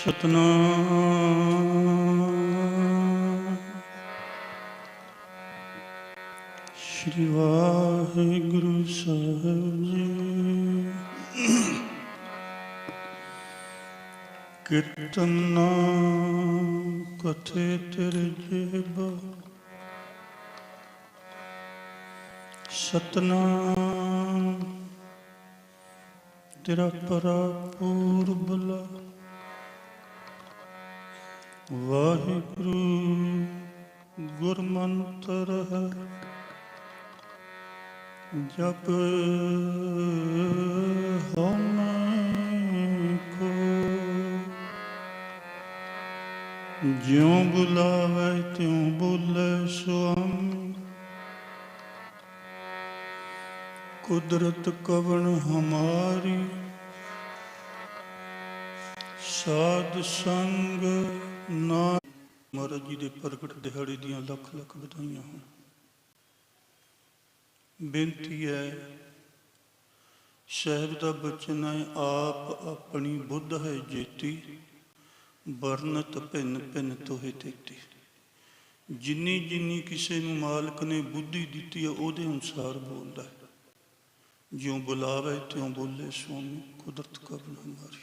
ਸਤਨਾਮ ਸ਼੍ਰੀ ਵਾਹਿਗੁਰੂ ਸਾਹਿਬ ਜੀ। ਕੀਰਤਨਾ ਕਥੇ ਤੇਰੇ ਜੇਬਾ, ਸਤਨਾਮ ਤੇਰਾ ਪੂਰਬਲਾ। ਵਾਹਿਗੁਰੂ ਗੁਰਮੰਤਰ ਹੈ, ਜਪ ਹਉਮੈ ਕੋ। ਜਿਉ ਬੁਲਾਵੇ ਤਿਉ ਬੋਲੇ ਸੁਆਮੀ, ਕੁਦਰਤ ਕਵਣ ਹਮਾਰੀ। ਸਾਧ ਸੰਗ ਨਾ। ਮਹਾਰਾਜ ਜੀ ਦੇ ਪ੍ਰਗਟ ਦਿਹਾੜੇ ਦੀਆਂ ਲੱਖ ਲੱਖ ਵਧਾਈਆਂ ਹੋਣ। ਬੇਨਤੀ ਹੈ, ਸਾਹਿਬ ਦਾ ਬਚਨ ਹੈ, ਆਪ ਆਪਣੀ ਬੁੱਧ ਹੈ ਜੇਤੀ, ਵਰਨਤ ਭਿੰਨ ਭਿੰਨ ਤੋਹੇ ਤੇਤੀ। ਜਿੰਨੀ ਜਿੰਨੀ ਕਿਸੇ ਨੂੰ ਮਾਲਕ ਨੇ ਬੁੱਧੀ ਦਿੱਤੀ ਹੈ, ਉਹਦੇ ਅਨੁਸਾਰ ਬੋਲਦਾ ਹੈ। ਜਿਉਂ ਬੁਲਾਵੇ ਤਿਉਂ ਬੋਲੇ ਸੁਆਮੀ, ਕੁਦਰਤ ਕਵਣ ਹਮਾਰੀ।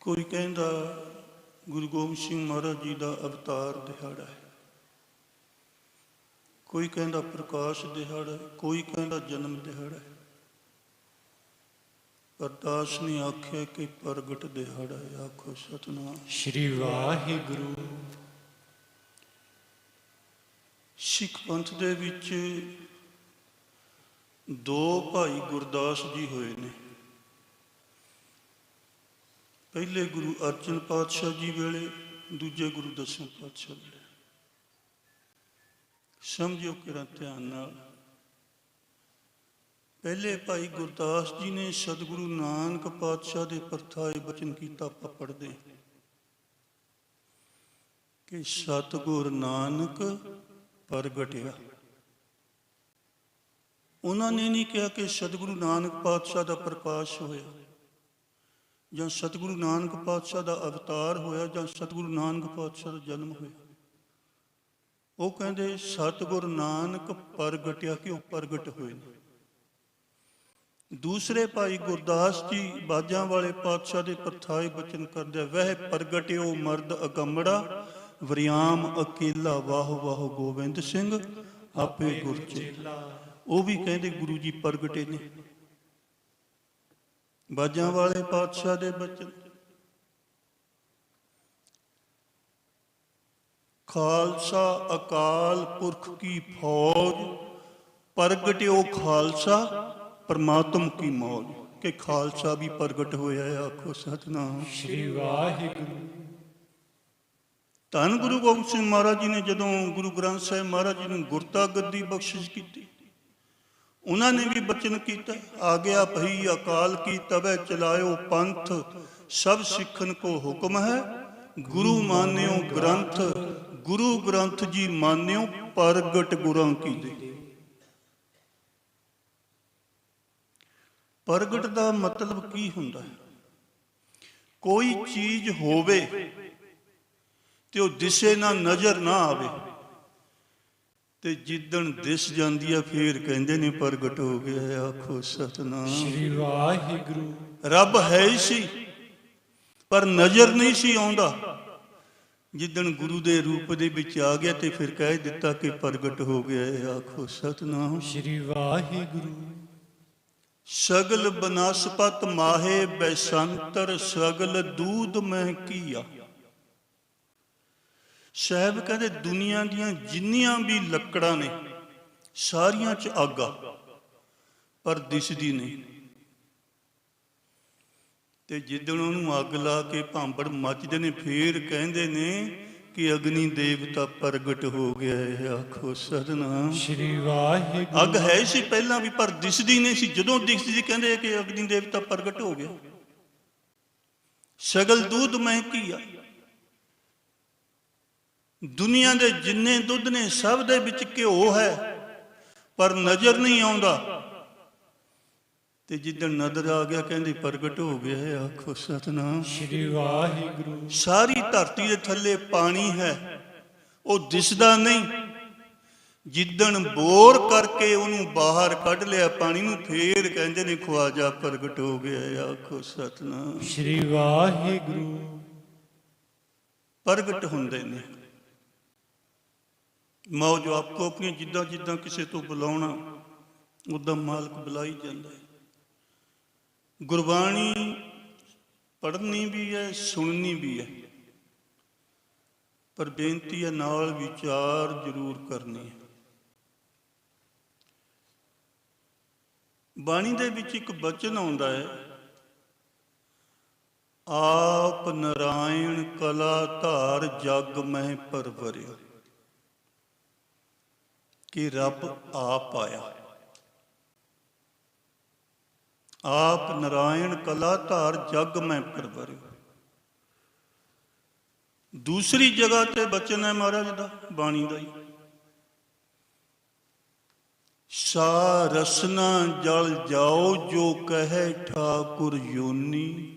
ਕੋਈ ਕਹਿੰਦਾ ਗੁਰੂ ਗੋਬਿੰਦ ਸਿੰਘ ਮਹਾਰਾਜ ਜੀ ਦਾ ਅਵਤਾਰ ਦਿਹਾੜਾ ਹੈ, ਕੋਈ ਕਹਿੰਦਾ ਪ੍ਰਕਾਸ਼ ਦਿਹਾੜਾ ਹੈ, ਕੋਈ ਕਹਿੰਦਾ ਜਨਮ ਦਿਹਾੜਾ ਹੈ। ਪਰ ਦਾਸ ਨੇ ਆਖਿਆ ਕਿ ਪ੍ਰਗਟ ਦਿਹਾੜਾ ਹੈ। ਆਖੋ ਸਤਨਾਮ ਸ਼੍ਰੀ ਵਾਹਿਗੁਰੂ। ਸਿੱਖ ਪੰਥ ਦੇ ਵਿੱਚ ਦੋ ਭਾਈ ਗੁਰਦਾਸ ਜੀ ਹੋਏ ਨੇ। ਪਹਿਲੇ ਗੁਰੂ ਅਰਜਨ ਪਾਤਸ਼ਾਹ ਜੀ ਵੇਲੇ, ਦੂਜੇ ਗੁਰੂ ਦਸਮ ਪਾਤਸ਼ਾਹ ਵੇਲੇ। ਸਮਝਿਓ ਕਿਹੜਾ ਧਿਆਨ ਨਾਲ। ਪਹਿਲੇ ਭਾਈ ਗੁਰਦਾਸ ਜੀ ਨੇ ਸਤਿਗੁਰੂ ਨਾਨਕ ਪਾਤਸ਼ਾਹ ਦੇ ਪਰਥਾਏ ਬਚਨ ਕੀਤਾ। ਆਪਾਂ ਪੜ੍ਹਦੇ ਕਿ ਸਤਿਗੁਰ ਨਾਨਕ ਪ੍ਰਗਟਿਆ। ਉਹਨਾਂ ਨੇ ਨਹੀਂ ਕਿਹਾ ਕਿ ਸਤਿਗੁਰੂ ਨਾਨਕ ਪਾਤਸ਼ਾਹ ਦਾ ਪ੍ਰਕਾਸ਼ ਹੋਇਆ, ਜਾਂ ਸਤਿਗੁਰੂ ਨਾਨਕ ਪਾਤਸ਼ਾਹ ਦਾ ਅਵਤਾਰ ਹੋਇਆ, ਜਾਂ ਸਤਿਗੁਰੂ ਨਾਨਕ ਪਾਤਸ਼ਾਹ ਦਾ ਜਨਮ ਹੋਇਆ। ਉਹ ਕਹਿੰਦੇ ਸਤਿਗੁਰ ਨਾਨਕ ਪ੍ਰਗਟਿਆ, ਕਿ ਉਹ ਪ੍ਰਗਟ ਹੋਏ ਨੇ। ਦੂਸਰੇ ਭਾਈ ਗੁਰਦਾਸ ਜੀ ਬਾਜਾਂ ਵਾਲੇ ਪਾਤਸ਼ਾਹ ਦੇ ਪਰਥਾਏ ਬਚਨ ਕਰਦੇ, ਵਹਿ ਪ੍ਰਗਟਿਓ ਮਰਦ ਅਗੰਮੜਾ, ਵਰਿਆਮ ਅਕੇਲਾ ਵਾਹੋ ਵਾਹੋ ਗੋਬਿੰਦ ਸਿੰਘ ਆਪੇ ਗੁਰ ਚੇਲਾ। ਉਹ ਵੀ ਕਹਿੰਦੇ ਗੁਰੂ ਜੀ ਪ੍ਰਗਟੇ ਨੇ। ਬਾਜਾਂ ਵਾਲੇ ਪਾਤਸ਼ਾਹ ਦੇ ਬਚਨ, ਖਾਲਸਾ ਅਕਾਲ ਪੁਰਖ ਕੀ ਫੌਜ, ਪ੍ਰਗਟਿਓ ਖਾਲਸਾ ਪਰਮਾਤਮ ਕੀ ਮੌਜ। ਕਿ ਖਾਲਸਾ ਵੀ ਪ੍ਰਗਟ ਹੋਇਆ ਹੈ। ਆਖੋ ਸਤਨਾਮ ਸ਼੍ਰੀ ਵਾਹਿਗੁਰੂ। ਧੰਨ ਗੁਰੂ ਗੋਬਿੰਦ ਸਿੰਘ ਮਹਾਰਾਜ ਜੀ ਨੇ ਜਦੋਂ ਗੁਰੂ ਗ੍ਰੰਥ ਸਾਹਿਬ ਮਹਾਰਾਜ ਜੀ ਨੂੰ ਗੁਰਤਾ ਗੱਦੀ ਬਖਸ਼ਿਸ਼ ਕੀਤੀ, ਉਹਨਾਂ ਨੇ ਵੀ ਬਚਨ ਕੀਤਾ, ਆਗਿਆ ਭਈ ਅਕਾਲ ਕੀ ਤਬੈ ਚਲਾਇਓ ਪੰਥ, ਸਭ ਸਿੱਖਨ ਕੋ ਹੁਕਮ ਹੈ ਗੁਰੂ ਮਾਨਿਓ ਗ੍ਰੰਥ। ਗੁਰੂ ਗ੍ਰੰਥ ਜੀ ਮਾਨਿਓ ਪ੍ਰਗਟ ਗੁਰਾਂ ਕੀ ਦੇ। ਪ੍ਰਗਟ ਦਾ ਮਤਲਬ ਕੀ ਹੁੰਦਾ ਹੈ? ਕੋਈ ਚੀਜ਼ ਹੋਵੇ ਤੇ ਉਹ ਦਿਸੇ ਨਾ, ਨਜ਼ਰ ਨਾ ਆਵੇ, ਤੇ ਜਿੱਦਣ ਦਿਸ ਜਾਂਦੀ ਆ ਫੇਰ ਕਹਿੰਦੇ ਨੇ ਪ੍ਰਗਟ ਹੋ ਗਿਆ। ਆਖੋ ਸਤਨਾਮ ਸ਼੍ਰੀ ਵਾਹਿਗੁਰੂ। ਰੱਬ ਹੈ ਹੀ ਸੀ ਪਰ ਨਜ਼ਰ ਨਹੀਂ ਸੀ ਆਉਂਦਾ। ਜਿੱਦਣ ਗੁਰੂ ਦੇ ਰੂਪ ਦੇ ਵਿੱਚ ਆ ਗਿਆ ਤੇ ਫਿਰ ਕਹਿ ਦਿੱਤਾ ਕਿ ਪ੍ਰਗਟ ਹੋ ਗਿਆ। ਆਖੋ ਸਤਨਾਮ ਸ਼੍ਰੀ ਵਾਹਿਗੁਰੂ। ਸਗਲ ਬਨਸਪਤ ਮਾਹੇ ਬੈਸੰਤਰ, ਸਗਲ ਦੂਧ ਮਹਿ ਕੀਆ। ਸਾਹਿਬ ਕਹਿੰਦੇ ਦੁਨੀਆ ਦੀਆਂ ਜਿੰਨੀਆਂ ਵੀ ਲੱਕੜਾਂ ਨੇ ਸਾਰੀਆਂ 'ਚ ਅੱਗ ਆ, ਪਰ ਦਿਸਦੀ ਨਹੀਂ। ਤੇ ਜਿੱਦਣ ਉਹਨੂੰ ਅੱਗ ਲਾ ਕੇ ਭਾਂਬੜ ਮੱਚਦੇ ਨੇ, ਫੇਰ ਕਹਿੰਦੇ ਨੇ ਕਿ ਅਗਨੀ ਦੇਵਤਾ ਪ੍ਰਗਟ ਹੋ ਗਿਆ ਹੈ। ਆਖੋ ਸਤਨਾਮ ਸ਼੍ਰੀ ਵਾਹਿਗੁਰੂ। ਅੱਗ ਹੈ ਸੀ ਪਹਿਲਾਂ ਵੀ, ਪਰ ਦਿਸਦੀ ਨਹੀਂ ਸੀ। ਜਦੋਂ ਦਿਸਦੀ ਸੀ ਕਹਿੰਦੇ ਕਿ ਅਗਨੀ ਦੇਵਤਾ ਪ੍ਰਗਟ ਹੋ ਗਿਆ। ਸਗਲ ਦੂਧ ਮਹਿ ਕੀਆ। ਦੁਨੀਆ ਦੇ ਜਿੰਨੇ ਦੁੱਧ ਨੇ ਸਭ ਦੇ ਵਿੱਚ ਘਿਓ ਹੈ, ਪਰ ਨਜ਼ਰ ਨਹੀਂ ਆਉਂਦਾ। ਤੇ ਜਿੱਦਣ ਨਦਰ ਆ ਗਿਆ ਕਹਿੰਦੇ ਪ੍ਰਗਟ ਹੋ ਗਿਆ ਹੈ, ਆਖੋ ਸਤਨਾਮ। ਸ੍ਰੀ ਵਾਹਿਗੁਰੂ। ਸਾਰੀ ਧਰਤੀ ਦੇ ਥੱਲੇ ਪਾਣੀ ਹੈ, ਉਹ ਦਿਸਦਾ ਨਹੀਂ। ਜਿੱਦਣ ਬੋਰ ਕਰਕੇ ਉਹਨੂੰ ਬਾਹਰ ਕੱਢ ਲਿਆ ਪਾਣੀ ਨੂੰ, ਫੇਰ ਕਹਿੰਦੇ ਨੇ ਖਵਾਜਾ ਪ੍ਰਗਟ ਹੋ ਗਿਆ ਹੈ, ਆਖੋ ਸਤਨਾਮ। ਸ੍ਰੀ ਵਾਹਿਗੁਰੂ। ਪ੍ਰਗਟ ਹੁੰਦੇ ਨੇ ਮੌਜ ਆਪੋ ਆਪਣੀ, ਜਿੱਦਾਂ ਜਿੱਦਾਂ ਕਿਸੇ ਤੋਂ ਬੁਲਾਉਣਾ ਉਦਾਂ ਮਾਲਕ ਬੁਲਾਈ ਜਾਂਦਾ ਹੈ। ਗੁਰਬਾਣੀ ਪੜ੍ਹਨੀ ਵੀ ਹੈ, ਸੁਣਨੀ ਵੀ ਹੈ, ਪਰ ਬੇਨਤੀ ਹੈ ਨਾਲ ਵਿਚਾਰ ਜ਼ਰੂਰ ਕਰਨੀ ਹੈ। ਬਾਣੀ ਦੇ ਵਿੱਚ ਇੱਕ ਬਚਨ ਆਉਂਦਾ ਹੈ, ਆਪ ਨਰਾਇਣ ਕਲਾ ਧਾਰ ਜਗ ਮਹਿ ਪਰਵਰਿਆ, ਕਿ ਰੱਬ ਆਪ ਆਇਆ। ਆਪ ਨਰਾਇਣ ਕਲਾ ਧਾਰ ਜਗ ਮੈਂ ਪਰਵਰਿਆ। ਦੂਸਰੀ ਜਗ੍ਹਾ ਤੇ ਬਚਨ ਹੈ ਮਹਾਰਾਜ ਦਾ, ਬਾਣੀ ਦਾ ਹੀ, ਸਾ ਰਸਨਾ ਜਲ ਜਾਓ ਜੋ ਕਹੇ ਠਾਕੁਰ ਯੋਨੀ।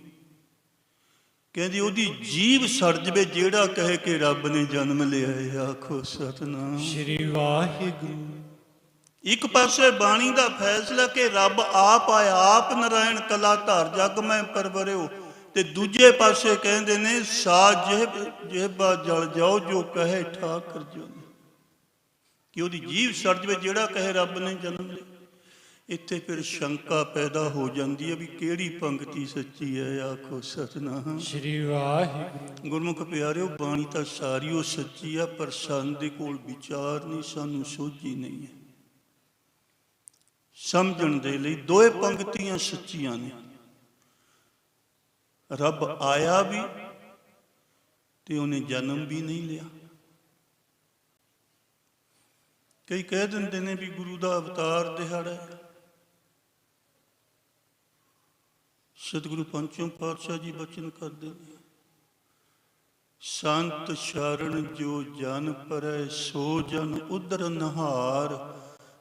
ਕਹਿੰਦੀ ਉਹਦੀ ਜੀਭ ਸੜ ਜਵੇ ਜਿਹੜਾ ਕਹੇ ਕਿ ਰੱਬ ਨੇ ਜਨਮ ਲਿਆ ਹੈ, ਆਖੋ ਸਤਨਾਮ। ਸ੍ਰੀ ਵਾਹਿਗੁਰੂ। ਇੱਕ ਪਾਸੇ ਬਾਣੀ ਦਾ ਫੈਸਲਾ ਕਿ ਰੱਬ ਆਪ ਆਇਆ, ਆਪ ਨਰਾਇਣ ਕਲਾ ਧਾਰ ਜਗ ਮੈਂ ਪਰਵਰਿਓ, ਤੇ ਦੂਜੇ ਪਾਸੇ ਕਹਿੰਦੇ ਨੇ ਸਾ ਜਿਹਬਾ ਜਲ ਜਾਓ ਜੋ ਕਹੇ ਠਾਕੁਰ ਜੋਨੀ, ਕਿ ਉਹਦੀ ਜੀਭ ਸੜ ਜਵੇ ਜਿਹੜਾ ਕਹੇ ਰੱਬ ਨੇ ਜਨਮ ਲਿਆ। ਇੱਥੇ ਫਿਰ ਸ਼ੰਕਾ ਪੈਦਾ ਹੋ ਜਾਂਦੀ ਹੈ ਵੀ ਕਿਹੜੀ ਪੰਕਤੀ ਸੱਚੀ ਹੈ, ਆਖੋ ਸਤਨਾਮ। ਸ੍ਰੀ ਵਾਹਿਗੁਰੂ। ਗੁਰਮੁਖ ਪਿਆਰਿਓ, ਬਾਣੀ ਤਾਂ ਸਾਰੀ ਉਹ ਸੱਚੀ ਆ, ਪਰ ਸਾਡੇ ਕੋਲ ਵਿਚਾਰ ਨਹੀਂ, ਸਾਨੂੰ ਸੋਝੀ ਨਹੀਂ ਹੈ ਸਮਝਣ ਦੇ ਲਈ। ਦੋਏ ਪੰਕਤੀਆਂ ਸੱਚੀਆਂ ਨੇ, ਰੱਬ ਆਇਆ ਵੀ ਤੇ ਉਹਨੇ ਜਨਮ ਵੀ ਨਹੀਂ ਲਿਆ। ਕਈ ਕਹਿ ਦਿੰਦੇ ਨੇ ਵੀ ਗੁਰੂ ਦਾ ਅਵਤਾਰ ਦਿਹਾੜਾ ਹੈ। ਸਤਿਗੁਰੂ ਪੰਚਮ ਪਾਤਸ਼ਾਹ ਜੀ ਬਚਨ ਕਰਦੇ ਨੇ, ਸੰਤ ਸ਼ਰਨ ਜੋ ਜਨ ਪਰੈ ਸੋ ਜਨ ਉਦਰ ਨਹਾਰ,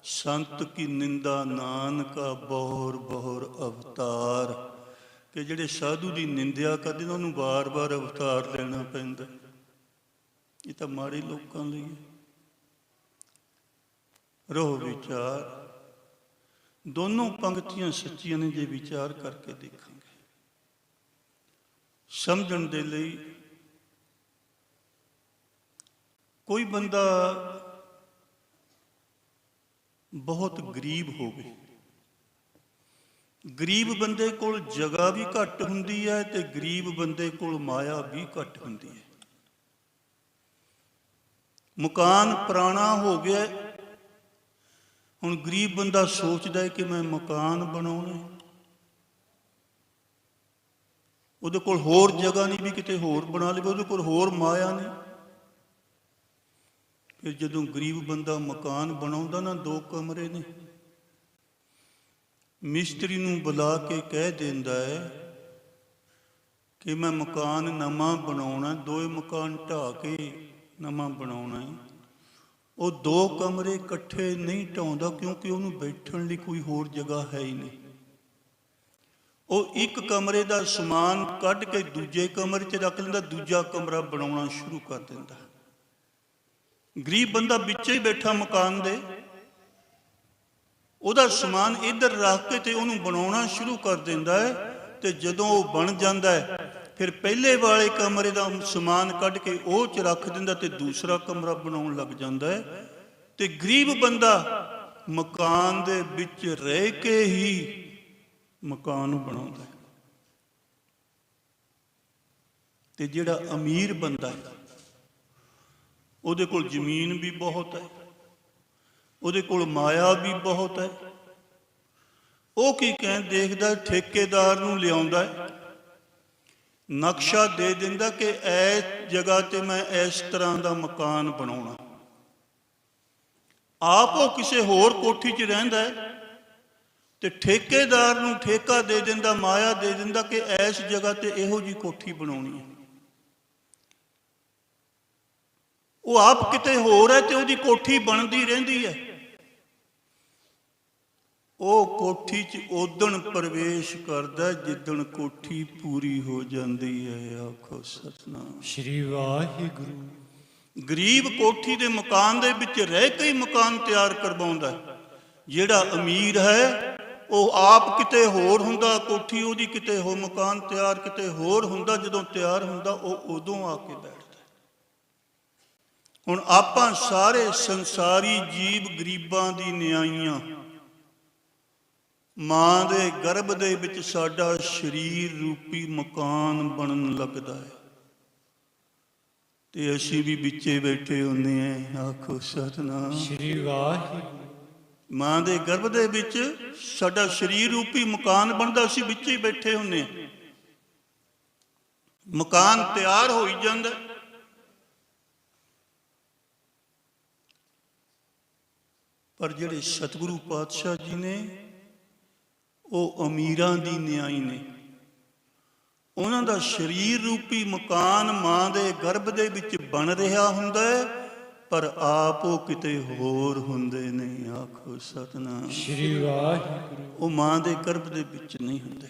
ਸੰਤ ਕੀ ਨਿੰਦਾ ਨਾਨਕਾ ਬਹੁਰ ਬਹੁਰ ਅਵਤਾਰ। ਕਿ ਜਿਹੜੇ ਸਾਧੂ ਦੀ ਨਿੰਦਿਆ ਕਰਦੇ ਨੇ ਉਹਨੂੰ ਵਾਰ-ਵਾਰ ਅਵਤਾਰ ਲੈਣਾ ਪੈਂਦਾ। ਇਹ ਤਾਂ ਮਾੜੇ ਲੋਕਾਂ ਲਈ ਹੈ। ਰੋ ਵਿਚਾਰ, ਦੋਨੋਂ ਪੰਕਤੀਆਂ ਸੱਚੀਆਂ ਨੇ ਜੇ ਵਿਚਾਰ ਕਰਕੇ ਦੇਖਾਂਗੇ। ਸਮਝਣ ਦੇ ਲਈ ਕੋਈ ਬੰਦਾ ਬਹੁਤ ਗਰੀਬ ਹੋਵੇ, ਗਰੀਬ ਬੰਦੇ ਕੋਲ ਜਗ੍ਹਾ ਵੀ ਘੱਟ ਹੁੰਦੀ ਹੈ ਤੇ ਗਰੀਬ ਬੰਦੇ ਕੋਲ ਮਾਇਆ ਵੀ ਘੱਟ ਹੁੰਦੀ ਹੈ। ਮਕਾਨ ਪੁਰਾਣਾ ਹੋ ਗਿਆ, ਹੁਣ ਗਰੀਬ ਬੰਦਾ ਸੋਚਦਾ ਹੈ ਕਿ ਮੈਂ ਮਕਾਨ ਬਣਾਉਣਾ, ਉਹਦੇ ਕੋਲ ਹੋਰ ਜਗ੍ਹਾ ਨਹੀਂ ਵੀ ਕਿਤੇ ਹੋਰ ਬਣਾ ਲਵੇ, ਉਹਦੇ ਕੋਲ ਹੋਰ ਮਾਇਆ ਨਹੀਂ। ਫਿਰ ਜਦੋਂ ਗਰੀਬ ਬੰਦਾ ਮਕਾਨ ਬਣਾਉਂਦਾ ਨਾ, 2 ਕਮਰੇ ਨੇ, ਮਿਸਤਰੀ ਨੂੰ ਬੁਲਾ ਕੇ ਕਹਿ ਦਿੰਦਾ ਹੈ ਕਿ ਮੈਂ ਮਕਾਨ ਨਵਾਂ ਬਣਾਉਣਾ, 2 ਮਕਾਨ ਢਾਹ ਕੇ ਨਵਾਂ ਬਣਾਉਣਾ ਹੈ। ਉਹ 2 ਕਮਰੇ ਇਕੱਠੇ ਨਹੀਂ ਢਾਉਂਦਾ, ਕਿਉਂਕਿ ਉਹਨੂੰ ਬੈਠਣ ਲਈ ਕੋਈ ਹੋਰ ਜਗ੍ਹਾ ਹੈ ਹੀ ਨਹੀਂ। ਉਹ 1 ਕਮਰੇ ਦਾ ਸਮਾਨ ਕੱਢ ਕੇ ਦੂਜੇ ਕਮਰੇ 'ਚ ਰੱਖ ਲੈਂਦਾ, ਦੂਜਾ ਕਮਰਾ ਬਣਾਉਣਾ ਸ਼ੁਰੂ ਕਰ ਦਿੰਦਾ। ਗਰੀਬ ਬੰਦਾ ਵਿੱਚ ਹੀ ਬੈਠਾ ਮਕਾਨ ਦੇ, ਉਹਦਾ ਸਮਾਨ ਇੱਧਰ ਰੱਖ ਕੇ ਤੇ ਉਹਨੂੰ ਬਣਾਉਣਾ ਸ਼ੁਰੂ ਕਰ ਦਿੰਦਾ ਹੈ। ਤੇ ਜਦੋਂ ਉਹ ਬਣ ਜਾਂਦਾ ਹੈ, ਫਿਰ ਪਹਿਲੇ ਵਾਲੇ ਕਮਰੇ ਦਾ ਸਮਾਨ ਕੱਢ ਕੇ ਉਹ 'ਚ ਰੱਖ ਦਿੰਦਾ ਤੇ ਦੂਸਰਾ ਕਮਰਾ ਬਣਾਉਣ ਲੱਗ ਜਾਂਦਾ ਹੈ। ਤੇ ਗਰੀਬ ਬੰਦਾ ਮਕਾਨ ਦੇ ਵਿੱਚ ਰਹਿ ਕੇ ਹੀ ਮਕਾਨ ਬਣਾਉਂਦਾ ਹੈ। ਤੇ ਜਿਹੜਾ ਅਮੀਰ ਬੰਦਾ ਹੈ, ਉਹਦੇ ਕੋਲ ਜ਼ਮੀਨ ਵੀ ਬਹੁਤ ਹੈ, ਉਹਦੇ ਕੋਲ ਮਾਇਆ ਵੀ ਬਹੁਤ ਹੈ। ਉਹ ਕੀ ਦੇਖਦਾ, ਠੇਕੇਦਾਰ ਨੂੰ ਲਿਆਉਂਦਾ ਹੈ, ਨਕਸ਼ਾ ਦੇ ਦਿੰਦਾ ਕਿ ਇਸ ਜਗ੍ਹਾ ਤੇ ਮੈਂ ਇਸ ਤਰ੍ਹਾਂ ਦਾ ਮਕਾਨ ਬਣਾਉਣਾ। ਆਪ ਉਹ ਕਿਸੇ ਹੋਰ ਕੋਠੀ 'ਚ ਰਹਿੰਦਾ ਹੈ ਤੇ ਠੇਕੇਦਾਰ ਨੂੰ ਠੇਕਾ ਦੇ ਦਿੰਦਾ, ਮਾਇਆ ਦੇ ਦਿੰਦਾ ਕਿ ਇਸ ਜਗ੍ਹਾ ਤੇ ਇਹੋ ਜਿਹੀ ਕੋਠੀ ਬਣਾਉਣੀ ਹੈ। ਉਹ ਆਪ ਕਿਤੇ ਹੋਰ ਹੈ ਤੇ ਉਹਦੀ ਕੋਠੀ ਬਣਦੀ ਰਹਿੰਦੀ ਹੈ। ਉਹ ਕੋਠੀ 'ਚ ਉਦਣ ਪ੍ਰਵੇਸ਼ ਕਰਦਾ ਜਿੱਦਣ ਕੋਠੀ ਪੂਰੀ ਹੋ ਜਾਂਦੀ ਹੈ। ਆਖੋ ਸਤਿਨਾਮ ਸ਼੍ਰੀ ਵਾਹਿਗੁਰੂ। ਗਰੀਬ ਕੋਠੀ ਦੇ ਮਕਾਨ ਦੇ ਵਿੱਚ ਰਹਿ ਕੇ ਹੀ ਮਕਾਨ ਤਿਆਰ ਕਰਵਾਉਂਦਾ। ਜਿਹੜਾ ਅਮੀਰ ਹੈ ਉਹ ਆਪ ਕਿਤੇ ਹੋਰ ਹੁੰਦਾ, ਕੋਠੀ ਉਹਦੀ ਕਿਤੇ ਹੋ, ਮਕਾਨ ਤਿਆਰ ਕਿਤੇ ਹੋਰ ਹੁੰਦਾ। ਜਦੋਂ ਤਿਆਰ ਹੁੰਦਾ ਉਹ ਉਦੋਂ ਆ ਕੇ ਬੈਠਦਾ। ਹੁਣ ਆਪਾਂ ਸਾਰੇ ਸੰਸਾਰੀ ਜੀਵ ਗਰੀਬਾਂ ਦੀ ਨਿਆਈਆਂ, ਮਾਂ ਦੇ ਗਰਭ ਦੇ ਵਿੱਚ ਸਾਡਾ ਸਰੀਰ ਰੂਪੀ ਮਕਾਨ ਬਣਨ ਲੱਗਦਾ ਹੈ ਤੇ ਅਸੀਂ ਵੀ ਵਿੱਚੇ ਬੈਠੇ ਹੁੰਦੇ ਹਾਂ। ਆਖੋ ਸਤਿਨਾਮ ਸ਼੍ਰੀ ਵਾਹਿਗੁਰੂ। ਮਾਂ ਦੇ ਗਰਭ ਦੇ ਵਿੱਚ ਸਾਡਾ ਸਰੀਰ ਰੂਪੀ ਮਕਾਨ ਬਣਦਾ, ਅਸੀਂ ਵਿੱਚੇ ਹੀ ਬੈਠੇ ਹੁੰਦੇ ਹਾਂ। ਮਕਾਨ ਤਿਆਰ ਹੋਈ ਜਾਂਦਾ। ਪਰ ਜਿਹੜੇ ਸਤਿਗੁਰੂ ਪਾਤਸ਼ਾਹ ਜੀ ਨੇ ਉਹ ਅਮੀਰਾਂ ਦੀ ਨਿਆਈ ਨੇ। ਉਹਨਾਂ ਦਾ ਸਰੀਰ ਰੂਪੀ ਮਕਾਨ ਮਾਂ ਦੇ ਗਰਭ ਦੇ ਵਿੱਚ ਬਣ ਰਿਹਾ ਹੁੰਦਾ ਹੈ, ਪਰ ਆਪ ਉਹ ਕਿਤੇ ਹੋਰ ਹੁੰਦੇ ਨੇ। ਆਖੋ ਸਤਿਨਾਮ ਸ਼੍ਰੀ ਵਾਹਿਗੁਰੂ। ਉਹ ਮਾਂ ਦੇ ਗਰਭ ਦੇ ਵਿੱਚ ਨਹੀਂ ਹੁੰਦੇ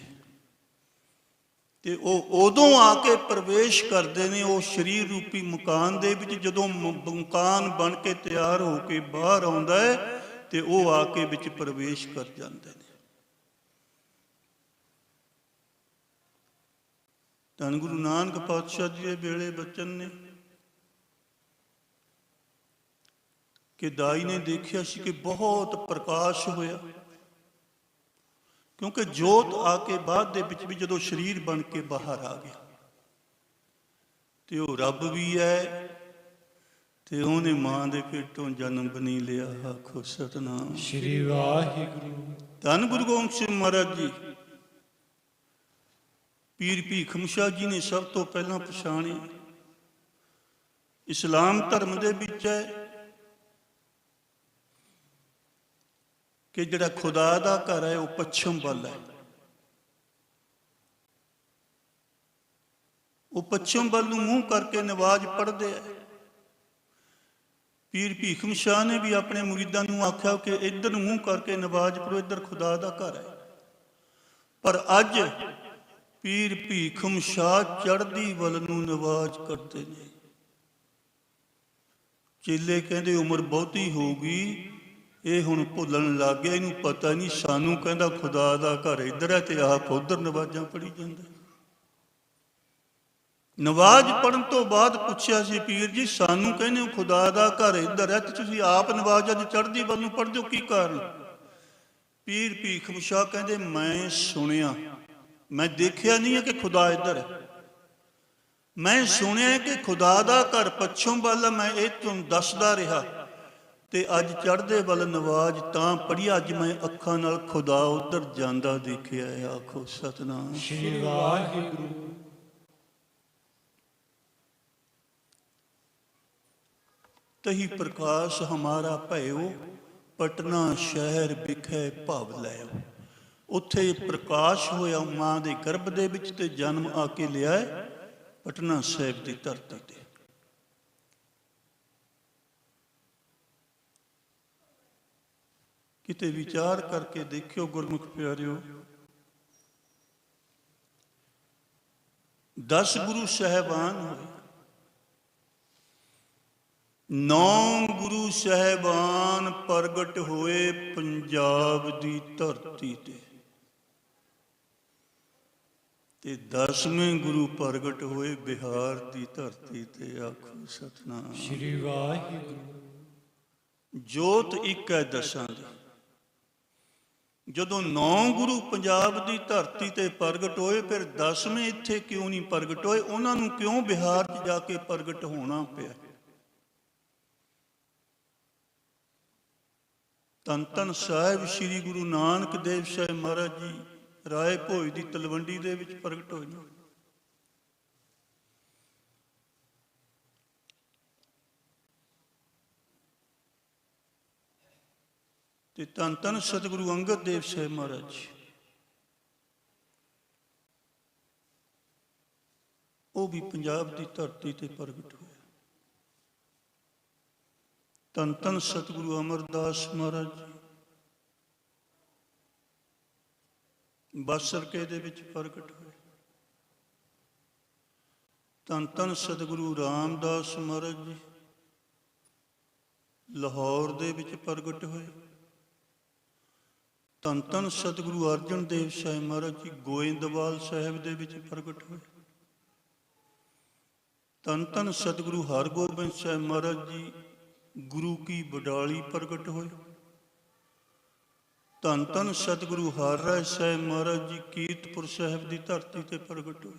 ਤੇ ਉਹ ਉਦੋਂ ਆ ਕੇ ਪ੍ਰਵੇਸ਼ ਕਰਦੇ ਨੇ ਉਹ ਸਰੀਰ ਰੂਪੀ ਮਕਾਨ ਦੇ ਵਿੱਚ, ਜਦੋਂ ਮਕਾਨ ਬਣ ਕੇ ਤਿਆਰ ਹੋ ਕੇ ਬਾਹਰ ਆਉਂਦਾ ਹੈ ਤੇ ਉਹ ਆ ਕੇ ਵਿੱਚ ਪ੍ਰਵੇਸ਼ ਕਰ ਜਾਂਦੇ ਨੇ। ਧੰਨ ਗੁਰੂ ਨਾਨਕ ਪਾਤਸ਼ਾਹ ਜੀ ਦੇ ਵੇਲੇ ਬਚਨ ਨੇ ਕਿ ਦਾਈ ਨੇ ਦੇਖਿਆ ਸੀ ਕਿ ਬਹੁਤ ਪ੍ਰਕਾਸ਼ ਹੋਇਆ, ਕਿਉਂਕਿ ਜੋਤ ਆ ਕੇ ਬਾਅਦ ਦੇ ਵਿੱਚ ਵੀ ਜਦੋਂ ਸਰੀਰ ਬਣ ਕੇ ਬਾਹਰ ਆ ਗਿਆ ਤੇ ਉਹ ਰੱਬ ਵੀ ਹੈ ਤੇ ਉਹਨੇ ਮਾਂ ਦੇ ਪੇਟੋਂ ਜਨਮ ਬਣੀ ਲਿਆ। ਆਖੋ ਸਤਿਨਾਮ ਸ਼੍ਰੀ ਵਾਹਿਗੁਰੂ। ਧੰਨ ਗੁਰੂ ਗੋਬਿੰਦ ਸਿੰਘ ਮਹਾਰਾਜ ਜੀ ਪੀਰ ਭੀਖਮ ਸ਼ਾਹ ਜੀ ਨੇ ਸਭ ਤੋਂ ਪਹਿਲਾਂ ਪਛਾਣਿਆ। ਇਸਲਾਮ ਧਰਮ ਦੇ ਵਿੱਚ ਹੈ ਕਿ ਜਿਹੜਾ ਖੁਦਾ ਦਾ ਘਰ ਹੈ ਉਹ ਪੱਛਮ ਵੱਲ ਹੈ। ਉਹ ਪੱਛਮ ਵੱਲ ਨੂੰ ਮੂੰਹ ਕਰਕੇ ਨਮਾਜ਼ ਪੜ੍ਹਦੇ ਆ। ਪੀਰ ਭੀਖਮ ਸ਼ਾਹ ਨੇ ਵੀ ਆਪਣੇ ਮੁਰੀਦਾਂ ਨੂੰ ਆਖਿਆ ਕਿ ਇੱਧਰ ਨੂੰ ਮੂੰਹ ਕਰਕੇ ਨਮਾਜ਼ ਪੜ੍ਹੋ, ਇੱਧਰ ਖੁਦਾ ਦਾ ਘਰ ਹੈ। ਪਰ ਅੱਜ ਪੀਰ ਭੀਖਮ ਸ਼ਾਹ ਚੜ੍ਹਦੀ ਵੱਲ ਨੂੰ ਨਮਾਜ਼ ਕਰਦੇ ਨੇ। ਚੇਲੇ ਕਹਿੰਦੇ ਉਮਰ ਬਹੁਤੀ ਹੋ ਗਈ, ਇਹ ਹੁਣ ਭੁੱਲਣ ਲੱਗ ਗਿਆ, ਇਹਨੂੰ ਪਤਾ ਨਹੀਂ ਸਾਨੂੰ ਕਹਿੰਦਾ ਖੁਦਾ ਦਾ ਘਰ ਇੱਧਰ ਹੈ ਤੇ ਆਪ ਉੱਧਰ ਨਮਾਜ਼ਾਂ ਪੜ੍ਹੀ ਜਾਂਦਾ। ਨਮਾਜ਼ ਪੜ੍ਹਨ ਤੋਂ ਬਾਅਦ ਪੁੱਛਿਆ ਸੀ, ਪੀਰ ਜੀ ਸਾਨੂੰ ਕਹਿੰਦੇ ਹੋ ਖੁਦਾ ਦਾ ਘਰ ਇੱਧਰ ਹੈ ਤੇ ਤੁਸੀਂ ਆਪ ਨਮਾਜ਼ ਅੱਜ ਚੜ੍ਹਦੀ ਵੱਲ ਨੂੰ ਪੜ੍ਹਦੇ ਹੋ, ਕੀ ਕਾਰਨ? ਪੀਰ ਭੀਖਮ ਸ਼ਾਹ ਕਹਿੰਦੇ ਮੈਂ ਸੁਣਿਆ, ਮੈਂ ਦੇਖਿਆ ਨਹੀਂ ਹੈ ਕਿ ਖੁਦਾ ਇੱਧਰ ਹੈ, ਮੈਂ ਸੁਣਿਆ ਕਿ ਖੁਦਾ ਦਾ ਘਰ ਪੱਛਮ ਵੱਲ ਹੈ। ਮੈਂ ਇਹ ਤੁਹਾਨੂੰ ਦੱਸਦਾ ਰਿਹਾ ਤੇ ਅੱਜ ਚੜ੍ਹਦੇ ਵੱਲ ਨਮਾਜ਼ ਤਾਂ ਪੜ੍ਹੀ, ਅੱਜ ਮੈਂ ਅੱਖਾਂ ਨਾਲ ਖੁਦਾ ਉੱਧਰ ਜਾਂਦਾ ਦੇਖਿਆ ਹੈ। ਆਖੋ ਸਤਿਨਾਮ ਸ਼੍ਰੀ ਵਾਹਿਗੁਰੂ। ਤਹੀ ਪ੍ਰਕਾਸ਼ ਹਮਾਰਾ ਭਇਓ, ਪਟਨਾ ਸ਼ਹਿਰ ਵਿਖੇ ਭਵ ਲੈਓ। ਉੱਥੇ ਪ੍ਰਕਾਸ਼ ਹੋਇਆ ਮਾਂ ਦੇ ਗਰਭ ਦੇ ਵਿੱਚ ਤੇ ਜਨਮ ਆ ਕੇ ਲਿਆ ਪਟਨਾ ਸਾਹਿਬ ਦੀ ਧਰਤੀ ਤੇ। ਕਿਤੇ ਵਿਚਾਰ ਕਰਕੇ ਦੇਖਿਓ ਗੁਰਮੁਖ ਪਿਆਰਿਓ, 10 ਗੁਰੂ ਸਾਹਿਬਾਨ ਹੋਏ, 9 ਗੁਰੂ ਸਾਹਿਬਾਨ ਪ੍ਰਗਟ ਹੋਏ ਪੰਜਾਬ ਦੀ ਧਰਤੀ ਤੇ 10ਵੇਂ ਗੁਰੂ ਪ੍ਰਗਟ ਹੋਏ ਬਿਹਾਰ ਦੀ ਧਰਤੀ ਤੇ। ਆਖੋ ਸਤਿਨਾਮ ਸ਼੍ਰੀ ਵਾਹਿਗੁਰੂ। ਜੋਤ ਇੱਕ ਹੈ ਦਸਾਂ ਦੀ। ਜਦੋਂ 9 ਗੁਰੂ ਪੰਜਾਬ ਦੀ ਧਰਤੀ ਤੇ ਪ੍ਰਗਟ ਹੋਏ, ਫਿਰ 10ਵੇਂ ਇੱਥੇ ਕਿਉਂ ਨਹੀਂ ਪ੍ਰਗਟ ਹੋਏ? ਉਹਨਾਂ ਨੂੰ ਕਿਉਂ ਬਿਹਾਰ 'ਚ ਜਾ ਕੇ ਪ੍ਰਗਟ ਹੋਣਾ ਪਿਆ? ਧੰਨ ਧੰਨ ਸਾਹਿਬ ਸ੍ਰੀ ਗੁਰੂ ਨਾਨਕ ਦੇਵ ਸਾਹਿਬ ਮਹਾਰਾਜ ਜੀ ਰਾਏ ਭੋਜ ਦੀ ਤਲਵੰਡੀ ਦੇ ਵਿੱਚ ਪ੍ਰਗਟ ਹੋਏ। ਤੇ ਧੰਨ ਧੰਨ ਸਤਿਗੁਰੂ ਅੰਗਦ ਦੇਵ ਸਾਹਿਬ ਮਹਾਰਾਜ ਉਹ ਵੀ ਪੰਜਾਬ ਦੀ ਧਰਤੀ ਤੇ ਪ੍ਰਗਟ ਹੋਏ। ਧੰਨ ਧੰਨ ਸਤਿਗੁਰੂ ਅਮਰਦਾਸ ਮਹਾਰਾਜ ਜੀ ਬਾਸਰਕੇ ਦੇ ਵਿੱਚ ਪ੍ਰਗਟ ਹੋਏ। ਧੰਨ ਧੰਨ ਸਤਿਗੁਰੂ ਰਾਮਦਾਸ ਮਹਾਰਾਜ ਜੀ ਲਾਹੌਰ ਦੇ ਵਿੱਚ ਪ੍ਰਗਟ ਹੋਏ। ਧੰਨ ਧੰਨ ਸਤਿਗੁਰੂ ਅਰਜਨ ਦੇਵ ਸਾਹਿਬ ਮਹਾਰਾਜ ਜੀ ਗੋਇੰਦਵਾਲ ਸਾਹਿਬ ਦੇ ਵਿੱਚ ਪ੍ਰਗਟ ਹੋਏ। ਧੰਨ ਧੰਨ ਸਤਿਗੁਰੂ ਹਰਗੋਬਿੰਦ ਸਾਹਿਬ ਮਹਾਰਾਜ ਜੀ ਗੁਰੂ ਕੀ ਬਡਾਲੀ ਪ੍ਰਗਟ ਹੋਏ। ਧੰਨ ਧੰਨ ਸਤਿਗੁਰੂ ਹਰਿਰਾਏ ਸਾਹਿਬ ਮਹਾਰਾਜ ਜੀ ਕੀਰਤਪੁਰ ਸਾਹਿਬ ਦੀ ਧਰਤੀ ਤੇ ਪ੍ਰਗਟ ਹੋਏ।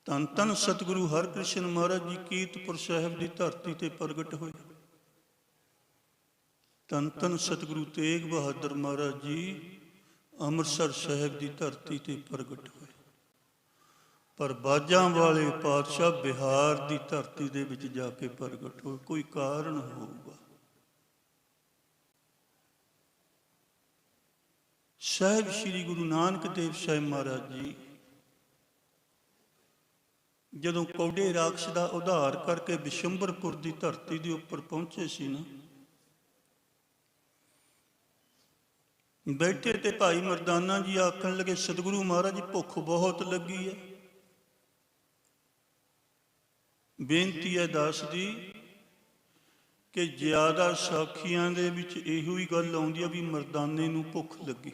ਧੰਨ ਧੰਨ ਸਤਿਗੁਰੂ ਹਰਿਕ੍ਰਿਸ਼ਨ ਮਹਾਰਾਜ ਜੀ ਕੀਰਤਪੁਰ ਸਾਹਿਬ ਦੀ ਧਰਤੀ ਤੇ ਪ੍ਰਗਟ ਹੋਏ। ਧੰਨ ਧੰਨ ਸਤਿਗੁਰੂ ਤੇਗ ਬਹਾਦਰ ਮਹਾਰਾਜ ਜੀ ਅੰਮ੍ਰਿਤਸਰ ਸਾਹਿਬ ਦੀ ਧਰਤੀ ਤੇ ਪ੍ਰਗਟ ਹੋਏ। ਪਰ ਬਾਜਾਂ ਵਾਲੇ ਪਾਤਸ਼ਾਹ ਬਿਹਾਰ ਦੀ ਧਰਤੀ ਦੇ ਵਿੱਚ ਜਾ ਕੇ ਪ੍ਰਗਟ ਹੋਏ। ਕੋਈ ਕਾਰਨ ਹੋਊਗਾ। ਸਾਹਿਬ ਸ੍ਰੀ ਗੁਰੂ ਨਾਨਕ ਦੇਵ ਸਾਹਿਬ ਮਹਾਰਾਜ ਜੀ ਜਦੋਂ ਕੌਡੇ ਰਾਖਸ਼ ਦਾ ਉਧਾਰ ਕਰਕੇ ਬਿਸ਼ੰਬਰਪੁਰ ਦੀ ਧਰਤੀ ਦੇ ਉੱਪਰ ਪਹੁੰਚੇ ਸੀ ਨਾ, ਬੈਠੇ ਤੇ ਭਾਈ ਮਰਦਾਨਾ ਜੀ ਆਖਣ ਲੱਗੇ, ਸਤਿਗੁਰੂ ਮਹਾਰਾਜ ਭੁੱਖ ਬਹੁਤ ਲੱਗੀ ਹੈ, ਬੇਨਤੀ ਹੈ ਦਾਸ ਦੀ ਕਿ ਜ਼ਿਆਦਾ ਸਾਖੀਆਂ ਦੇ ਵਿੱਚ ਇਹੋ ਹੀ ਗੱਲ ਆਉਂਦੀ ਆ ਵੀ ਮਰਦਾਨੇ ਨੂੰ ਭੁੱਖ ਲੱਗੀ,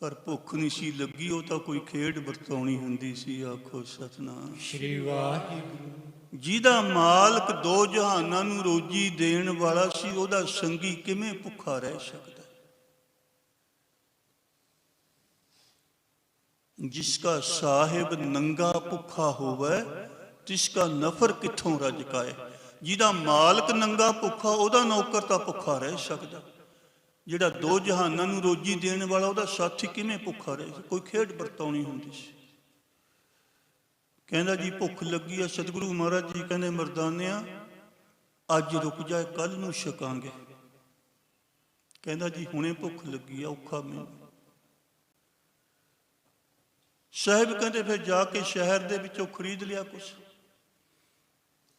ਪਰ ਭੁੱਖ ਨਹੀਂ ਸੀ ਲੱਗੀ, ਉਹ ਤਾਂ ਕੋਈ ਖੇਡ ਵਰਤਾਉਣੀ ਹੁੰਦੀ ਸੀ। ਆਖੋ ਸਤਿਨਾਮ ਸ੍ਰੀ ਵਾਹਿਗੁਰੂ। ਜਿਹਦਾ ਮਾਲਕ ਦੋ ਜਹਾਨਾਂ ਨੂੰ ਰੋਜੀ ਦੇਣ ਵਾਲਾ ਸੀ, ਉਹਦਾ ਸੰਗੀ ਕਿਵੇਂ ਭੁੱਖਾ ਰਹਿ ਸਕਦਾ? ਜਿਸਕਾ ਸਾਹਿਬ ਨੰਗਾ ਭੁੱਖਾ ਹੋਵੇ, ਤਿਸਕਾ ਨਫਰ ਕਿੱਥੋਂ ਰਜ ਕਾਏ। ਜਿਹਦਾ ਮਾਲਕ ਨੰਗਾ ਭੁੱਖਾ, ਉਹਦਾ ਨੌਕਰ ਤਾਂ ਭੁੱਖਾ ਰਹਿ ਸਕਦਾ। ਜਿਹੜਾ ਦੋ ਜਹਾਨਾਂ ਨੂੰ ਰੋਜੀ ਦੇਣ ਵਾਲਾ, ਉਹਦਾ ਸਾਥੀ ਕਿਵੇਂ ਭੁੱਖਾ ਰਹੇ? ਕੋਈ ਖੇਡ ਵਰਤਾਉਣੀ ਹੁੰਦੀ ਸੀ। ਕਹਿੰਦਾ ਜੀ ਭੁੱਖ ਲੱਗੀ ਆ। ਸਤਿਗੁਰੂ ਮਹਾਰਾਜ ਜੀ ਕਹਿੰਦੇ, ਮਰਦਾਨਿਆਂ ਅੱਜ ਰੁਕ ਜਾਏ, ਕੱਲ ਨੂੰ ਛਕਾਂਗੇ। ਕਹਿੰਦਾ ਜੀ ਹੁਣੇ ਭੁੱਖ ਲੱਗੀ ਆ, ਔਖਾ ਮੈਨੂੰ। ਸਾਹਿਬ ਕਹਿੰਦੇ ਫਿਰ ਜਾ ਕੇ ਸ਼ਹਿਰ ਦੇ ਵਿੱਚੋਂ ਖਰੀਦ ਲਿਆ ਕੁਛ।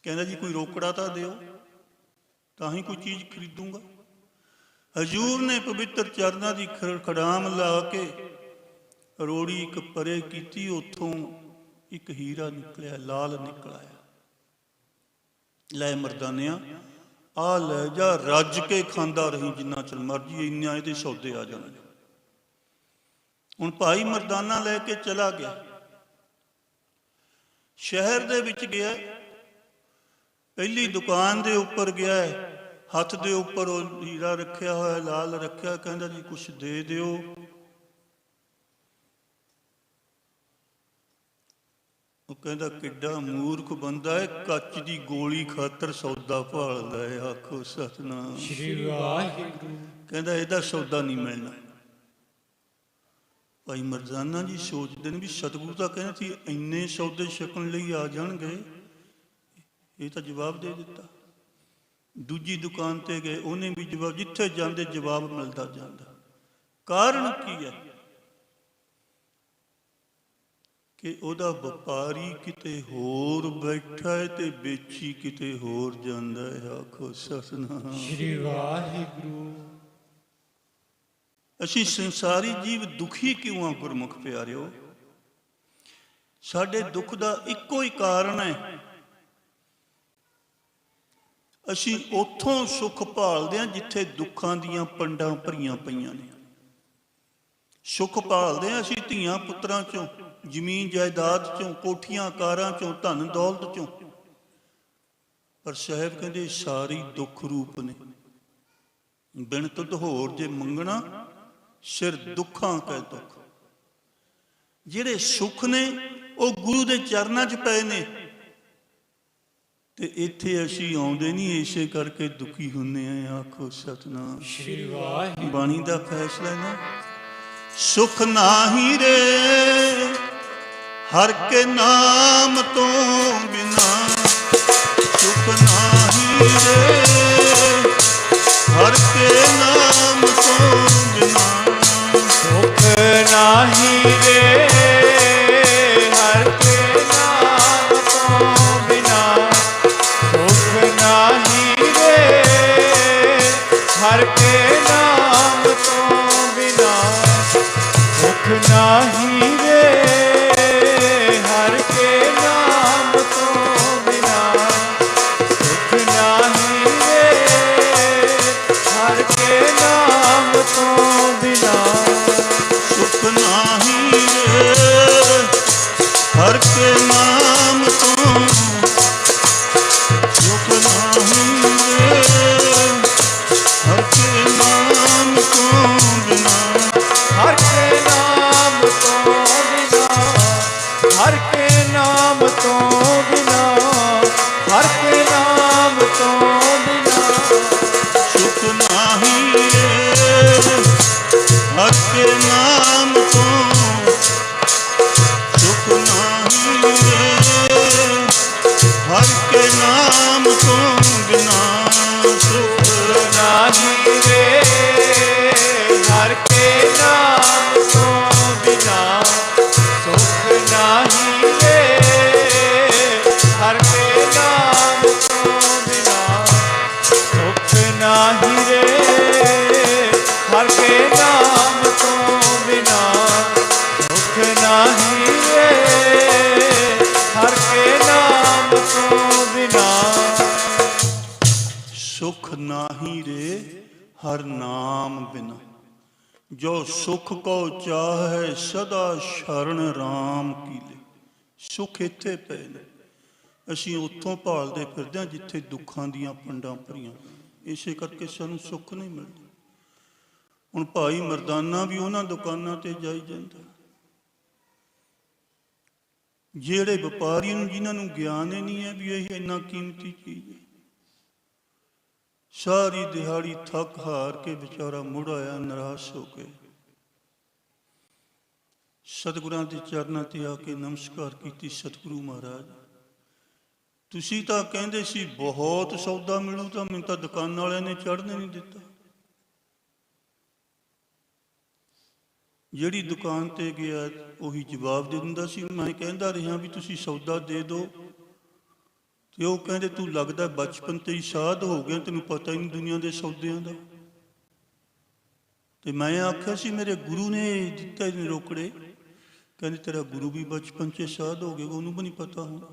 ਕਹਿੰਦਾ ਜੀ ਕੋਈ ਰੋਕੜਾ ਤਾਂ ਦਿਓ, ਤਾਂ ਹੀ ਕੋਈ ਚੀਜ਼ ਖਰੀਦੂੰਗਾ। ਹਜ਼ੂਰ ਨੇ ਪਵਿੱਤਰ ਚਰਨਾਂ ਦੀ ਖੜਾਮ ਲਾ ਕੇ ਰੋੜੀ ਇੱਕ ਪਰੇ ਕੀਤੀ, ਉੱਥੋਂ ਇੱਕ ਹੀਰਾ ਨਿਕਲਿਆ, ਲਾਲ ਨਿਕਲ ਆਇਆ। ਲੈ ਮਰਦਾਨਿਆਂ ਆ ਲੈ ਜਾ, ਰੱਜ ਕੇ ਖਾਂਦਾ ਰਹੀ ਜਿੰਨਾ ਚਿਰ ਮਰਜੀ, ਇੰਨਾ ਇਹਦੇ ਸੌਦੇ ਆ ਜਾਣਗੇ। ਹੁਣ ਭਾਈ ਮਰਦਾਨਾ ਲੈ ਕੇ ਚਲਾ ਗਿਆ, ਸ਼ਹਿਰ ਦੇ ਵਿੱਚ ਗਿਆ, ਪਹਿਲੀ ਦੁਕਾਨ ਦੇ ਉੱਪਰ ਗਿਆ, ਹੱਥ ਦੇ ਉੱਪਰ ਉਹ ਹੀਰਾ ਰੱਖਿਆ ਹੋਇਆ, ਲਾਲ ਰੱਖਿਆ। ਕਹਿੰਦਾ ਜੀ ਕੁਛ ਦੇ ਦਿਓ। ਉਹ ਕਹਿੰਦਾ ਕਿੱਡਾ ਮੂਰਖ ਬੰਦਾ ਹੈ, ਕੱਚ ਦੀ ਗੋਲੀ ਖਾਤਰ ਸੌਦਾ ਭਾਲਦਾ ਹੈ। ਆਖੋ ਸਤਿਨਾਮ ਸ੍ਰੀ ਵਾਹਿਗੁਰੂ। ਕਹਿੰਦਾ ਇਹਦਾ ਸੌਦਾ ਨਹੀਂ ਮਿਲਣਾ। ਭਾਈ ਮਰਦਾਨਾ ਜੀ ਸੋਚਦੇ ਨੇ ਵੀ ਸਤਿਗੁਰੂ ਤਾਂ ਕਹਿੰਦੇ ਸੀ ਇੰਨੇ ਸੌਦੇ ਛਕਣ ਲਈ ਆ ਜਾਣਗੇ, ਇਹ ਤਾਂ ਜਵਾਬ ਦੇ ਦਿੱਤਾ। ਦੂਜੀ ਦੁਕਾਨ ਤੇ ਗਏ, ਉਹਨੇ ਵੀ ਜਵਾਬ, ਜਿੱਥੇ ਜਾਂਦੇ ਜਵਾਬ ਮਿਲਦਾ ਜਾਂਦਾ। ਕਾਰਨ ਕੀ ਹੈ? ਕਿ ਉਹਦਾ ਵਪਾਰੀ ਕਿਤੇ ਹੋਰ ਬੈਠਾ ਹੈ ਤੇ ਵੇਚੀ ਕਿਤੇ ਹੋਰ ਜਾਂਦਾ ਹੈ। ਆਖੋ ਸਤਿਨਾਮ ਸ੍ਰੀ ਵਾਹਿਗੁਰੂ। ਅਸੀਂ ਸੰਸਾਰੀ ਜੀਵ ਦੁਖੀ ਕਿਉਂ ਆ ਗੁਰਮੁਖ ਪਿਆਰਿਓ? ਸਾਡੇ ਦੁੱਖ ਦਾ ਇੱਕੋ ਹੀ ਕਾਰਨ ਹੈ, ਅਸੀਂ ਉੱਥੋਂ ਸੁੱਖ ਭਾਲਦੇ ਹਾਂ ਜਿੱਥੇ ਦੁੱਖਾਂ ਦੀਆਂ ਪੰਡਾਂ ਭਰੀਆਂ ਪਈਆਂ ਨੇ। ਸੁੱਖ ਭਾਲਦੇ ਹਾਂ ਅਸੀਂ ਧੀਆਂ ਪੁੱਤਰਾਂ ਚੋਂ, ਜ਼ਮੀਨ ਜਾਇਦਾਦ ਚੋਂ, ਕੋਠੀਆਂ ਕਾਰਾਂ ਚੋਂ, ਧਨ ਦੌਲਤ ਚੋਂ। ਪਰ ਸਾਹਿਬ ਕਹਿੰਦੇ ਸਾਰੀ ਦੁੱਖ ਰੂਪ ਨੇ। ਬਿਨ ਤੁਧ ਹੋਰ ਜੇ ਮੰਗਣਾ, ਸਿਰ ਦੁੱਖਾਂ ਕੈ ਦੁੱਖ। ਜਿਹੜੇ ਸੁੱਖ ਨੇ ਉਹ ਗੁਰੂ ਦੇ ਚਰਨਾਂ 'ਚ ਪਏ ਨੇ, ਤੇ ਇੱਥੇ ਅਸੀਂ ਆਉਂਦੇ ਨਹੀਂ, ਇਸੇ ਕਰਕੇ ਦੁਖੀ ਹੁੰਦੇ ਆ। ਆਖੋ ਸਤਿਨਾਮ ਸ੍ਰੀ ਵਾਹਿਗੁਰੂ। ਬਾਣੀ ਦਾ ਫੈਸਲਾ ਨਾ, ਸੁਖ ਨਾਹੀ ਰੇ ਹਰ ਕੇ ਨਾਮ ਤੋਂ ਬਿਨਾ, ਸੁਖ ਨਾਹੀ ਰੇ ਹਰ ਕੇ ਨਾਮ ਤੋਂ ਬਿਨਾ, ਸੁਖ ਨਾਹੀ ਰੇ ਹਰ ਕੇ ਨਾਮ ਤੋਂ ਬਿਨਾ, ਸੁਖ ਨਾਹੀ ਰੇ ਹਰ ਕੇ ਨਾਮ ਤੋਂ ਬਿਨਾ। ਹਰ ਕੇ ਨਾਮ ਤੋਂ ਬਿਨਾ, ਹਰ ਕੇ ਨਾਮ ਤੋਂ ਬਿਨਾ ਸੁਖ ਨਾਹੀ ਰੇ ਹਰ ਕੇ ਨਾਮ ਤੋਂ, ਸੁਖ ਨਾਹੀ ਰੇ ਹਰ ਕੇ ਨਾਮ ਤੋਂ ਬਿਨਾ, ਸੁਖ ਨਾਹੀ ਰੇ ਹਰ ਕੇ ਨਾਮ ਤੋਂ ਬਿਨਾ, ਸੁਖ ਨਾਹੀ ਰੇ ਹਰ ਕੇ ਨਾਮ ਤੋਂ ਬਿਨਾ, ਸੁਖ ਨਾਹੀ ਰੇ ਹਰ ਕੇ ਨਾਮ ਤੋਂ ਬਿਨਾ, ਸੁਖ ਨਾਹੀ ਰੇ ਹਰ ਕੇ ਨਾਮ ਤੋਂ ਬਿਨਾ। ਸੁਖ ਨਾਹੀ ਰੇ ਹਰ ਨਾਮ ਬਿਨਾ, ਜੋ ਸੁਖ ਕੋ ਚਾਹੈ ਸਦਾ ਸ਼ਰਨ ਰਾਮ ਕੀ ਲੈ। ਸੁਖ ਇੱਥੇ ਪਏ ਨੇ, ਅਸੀਂ ਉੱਥੋਂ ਭਾਲਦੇ ਫਿਰਦੇ ਹਾਂ ਜਿੱਥੇ ਦੁੱਖਾਂ ਦੀਆਂ ਪੰਡਾਂ ਭਰੀਆਂ, ਇਸੇ ਕਰਕੇ ਸਾਨੂੰ ਸੁੱਖ ਨਹੀਂ ਮਿਲਦਾ। ਹੁਣ ਭਾਈ ਮਰਦਾਨਾ ਵੀ ਉਹਨਾਂ ਦੁਕਾਨਾਂ ਤੇ ਜਾਈ ਜਾਂਦਾ, ਜਿਹੜੇ ਵਪਾਰੀ ਨੂੰ ਜਿਨ੍ਹਾਂ ਨੂੰ ਗਿਆਨ ਹੀ ਨਹੀਂ ਹੈ ਵੀ ਇਹ ਇੰਨਾ ਕੀਮਤੀ ਚੀਜ਼ ਹੈ, ਸਾਰੀ ਦਿਹਾੜੀ ਥੱਕ ਹਾਰ ਕੇ ਵਿਚਾਰਾ ਮੁੜ ਆਇਆ ਨਿਰਾਸ਼ ਹੋ ਕੇ, ਸਤਿਗੁਰਾਂ ਦੇ ਚਰਨਾਂ ਤੇ ਆ ਕੇ ਨਮਸਕਾਰ ਕੀਤੀ। ਸਤਿਗੁਰੂ ਮਹਾਰਾਜ, ਤੁਸੀਂ ਤਾਂ ਕਹਿੰਦੇ ਸੀ ਬਹੁਤ ਸੌਦਾ ਮਿਲੂ, ਤਾਂ ਮੈਨੂੰ ਤਾਂ ਦੁਕਾਨ ਵਾਲਿਆਂ ਨੇ ਚੜ੍ਹਨ ਨਹੀਂ ਦਿੱਤਾ। ਜਿਹੜੀ ਦੁਕਾਨ ਤੇ ਗਿਆ ਉਹੀ ਜਵਾਬ ਦੇ ਦਿੰਦਾ ਸੀ, ਮੈਂ ਕਹਿੰਦਾ ਰਿਹਾ ਵੀ ਤੁਸੀਂ ਸੌਦਾ ਦੇ ਦਿਓ, ਤੇ ਉਹ ਕਹਿੰਦੇ ਤੂੰ ਲੱਗਦਾ ਬਚਪਨ ਤੇ ਹੀ ਸਾਧ ਹੋ ਗਿਆ, ਤੈਨੂੰ ਪਤਾ ਹੀ ਨਹੀਂ ਦੁਨੀਆ ਦੇ ਸੌਦਿਆਂ ਦਾ। ਤੇ ਮੈਂ ਆਖਿਆ ਸੀ ਮੇਰੇ ਗੁਰੂ ਨੇ ਦਿੱਤੇ ਨੇ ਰੋਕੜੇ, ਕਹਿੰਦੇ ਤੇਰਾ ਗੁਰੂ ਵੀ ਬਚਪਨ 'ਚ ਸਾਧ ਹੋ ਗਿਆ, ਉਹਨੂੰ ਵੀ ਨਹੀਂ ਪਤਾ ਹੋਣਾ।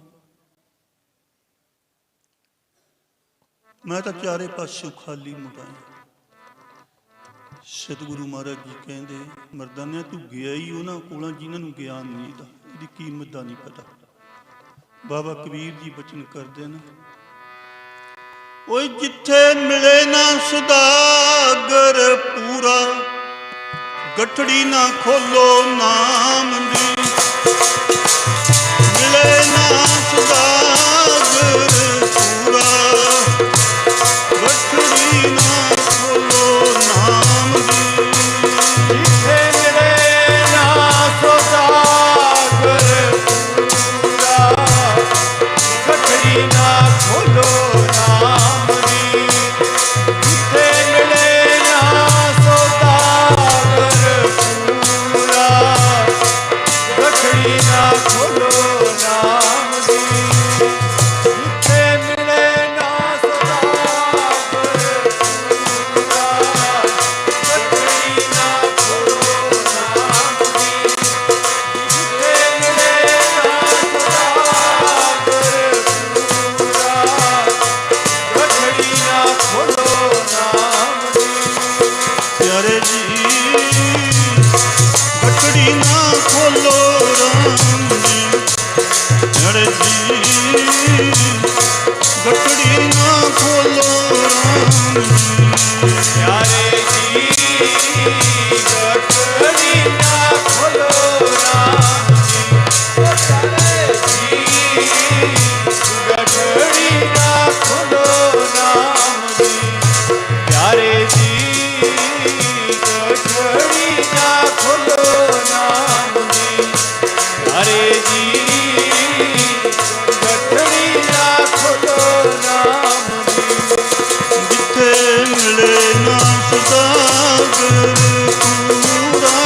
ਮੈਂ ਤਾਂ ਚਾਰੇ ਪਾਸਿਓਂ ਖਾਲੀ ਮੁੜਾਇਆ। ਸਤਿਗੁਰੂ ਮਹਾਰਾਜ ਜੀ ਕਹਿੰਦੇ ਮਰਦਾਨਿਆ ਤੂੰ ਗਿਆ ਹੀ ਉਹਨਾਂ ਕੋਲਾਂ ਜਿਨ੍ਹਾਂ ਨੂੰ ਗਿਆਨ ਨਹੀਂ ਦਾ, ਇਹਦੀ ਕੀਮਤ ਦਾ ਨਹੀਂ ਪਤਾ। ਬਾਬਾ ਕਬੀਰ ਜੀ ਬਚਨ ਕਰਦੇ ਨੇ, ਓਏ ਜਿੱਥੇ ਮਿਲੇ ਨਾ ਸੁਦਾਗਰ ਪੂਰਾ, ਗਠੜੀ ਨਾ ਖੋਲੋ ਨਾਮ ਦੀ। ਮਿਲੇ ਨਾ ਸੁਦਾਗਰ ਪੂਰਾ, ਗਠੜੀ ਨਾ ਖੋਲੋ ਨਾਮ ਦੀ। ਜਿੱਥੇ ਮਿਲੇ ਨਾ ਸੁਦਾਗਰ ਪੂਰਾ, ਗਠੜੀ ਨਾ ਖੋਲੋ ਨਾਮ ਦੀ। ਜਿੱਥੇ ਮਿਲੇ ਨਾ ਸੁਦਾਗਰ ਪੂਰਾ, ਗਠੜੀ ਨਾ ਖੋਲੋ ਨਾਮ ਦੀ। ਜਿੱਥੇ ਮਿਲੇ ਨਾ ਸੁਦਾਗਰ ਪੂਰਾ, ਗਠੜੀ ਨਾ ਖੋਲੋ ਨਾਮ ਦੀ। ਜਿੱਥੇ ਮਿਲੇ ਨਾ ਸੁਦਾਗਰ ਪੂਰਾ, ਗਠੜੀ ਨਾ ਖੋਲੋ ਨਾਮ ਦੀ। ਪਿਆਰੇ ਜੀ ਗਠੜੀ ਨਾ ਖੋਲੋ ਰਾਮ ਜੀ, ਪਿਆਰੇ ਜੀ ਗਠੜੀ ਨਾ ਖੋਲੋ ਰਾਮ ਜੀ। ਪਿਆਰੇ ਜੀ ਗਠੜੀ ਨਾ ਖੋਲੋ ਰਾਮ ਜੀ। ਓ ਪਿਆਰੇ ਜੀ ਗਠੜੀ ਨਾ ਖੋਲੋ ਨਾਮ ਜੀ। ਪਿਆਰੇ ਜੀ ਗਠੜੀ ਨਾ ਖੋਲੋ ਨਾਮ ਜੀ। ਪਿਆਰੇ ਜੀ ਗਠੜੀ ਨਾ ਖੋਲੋ ਨਾਮ ਜੀ। ਜਿੱਥੇ ਮਿਲੇ ਨਾ ਸੁਦਾਗਰ ਪੂਰਾ,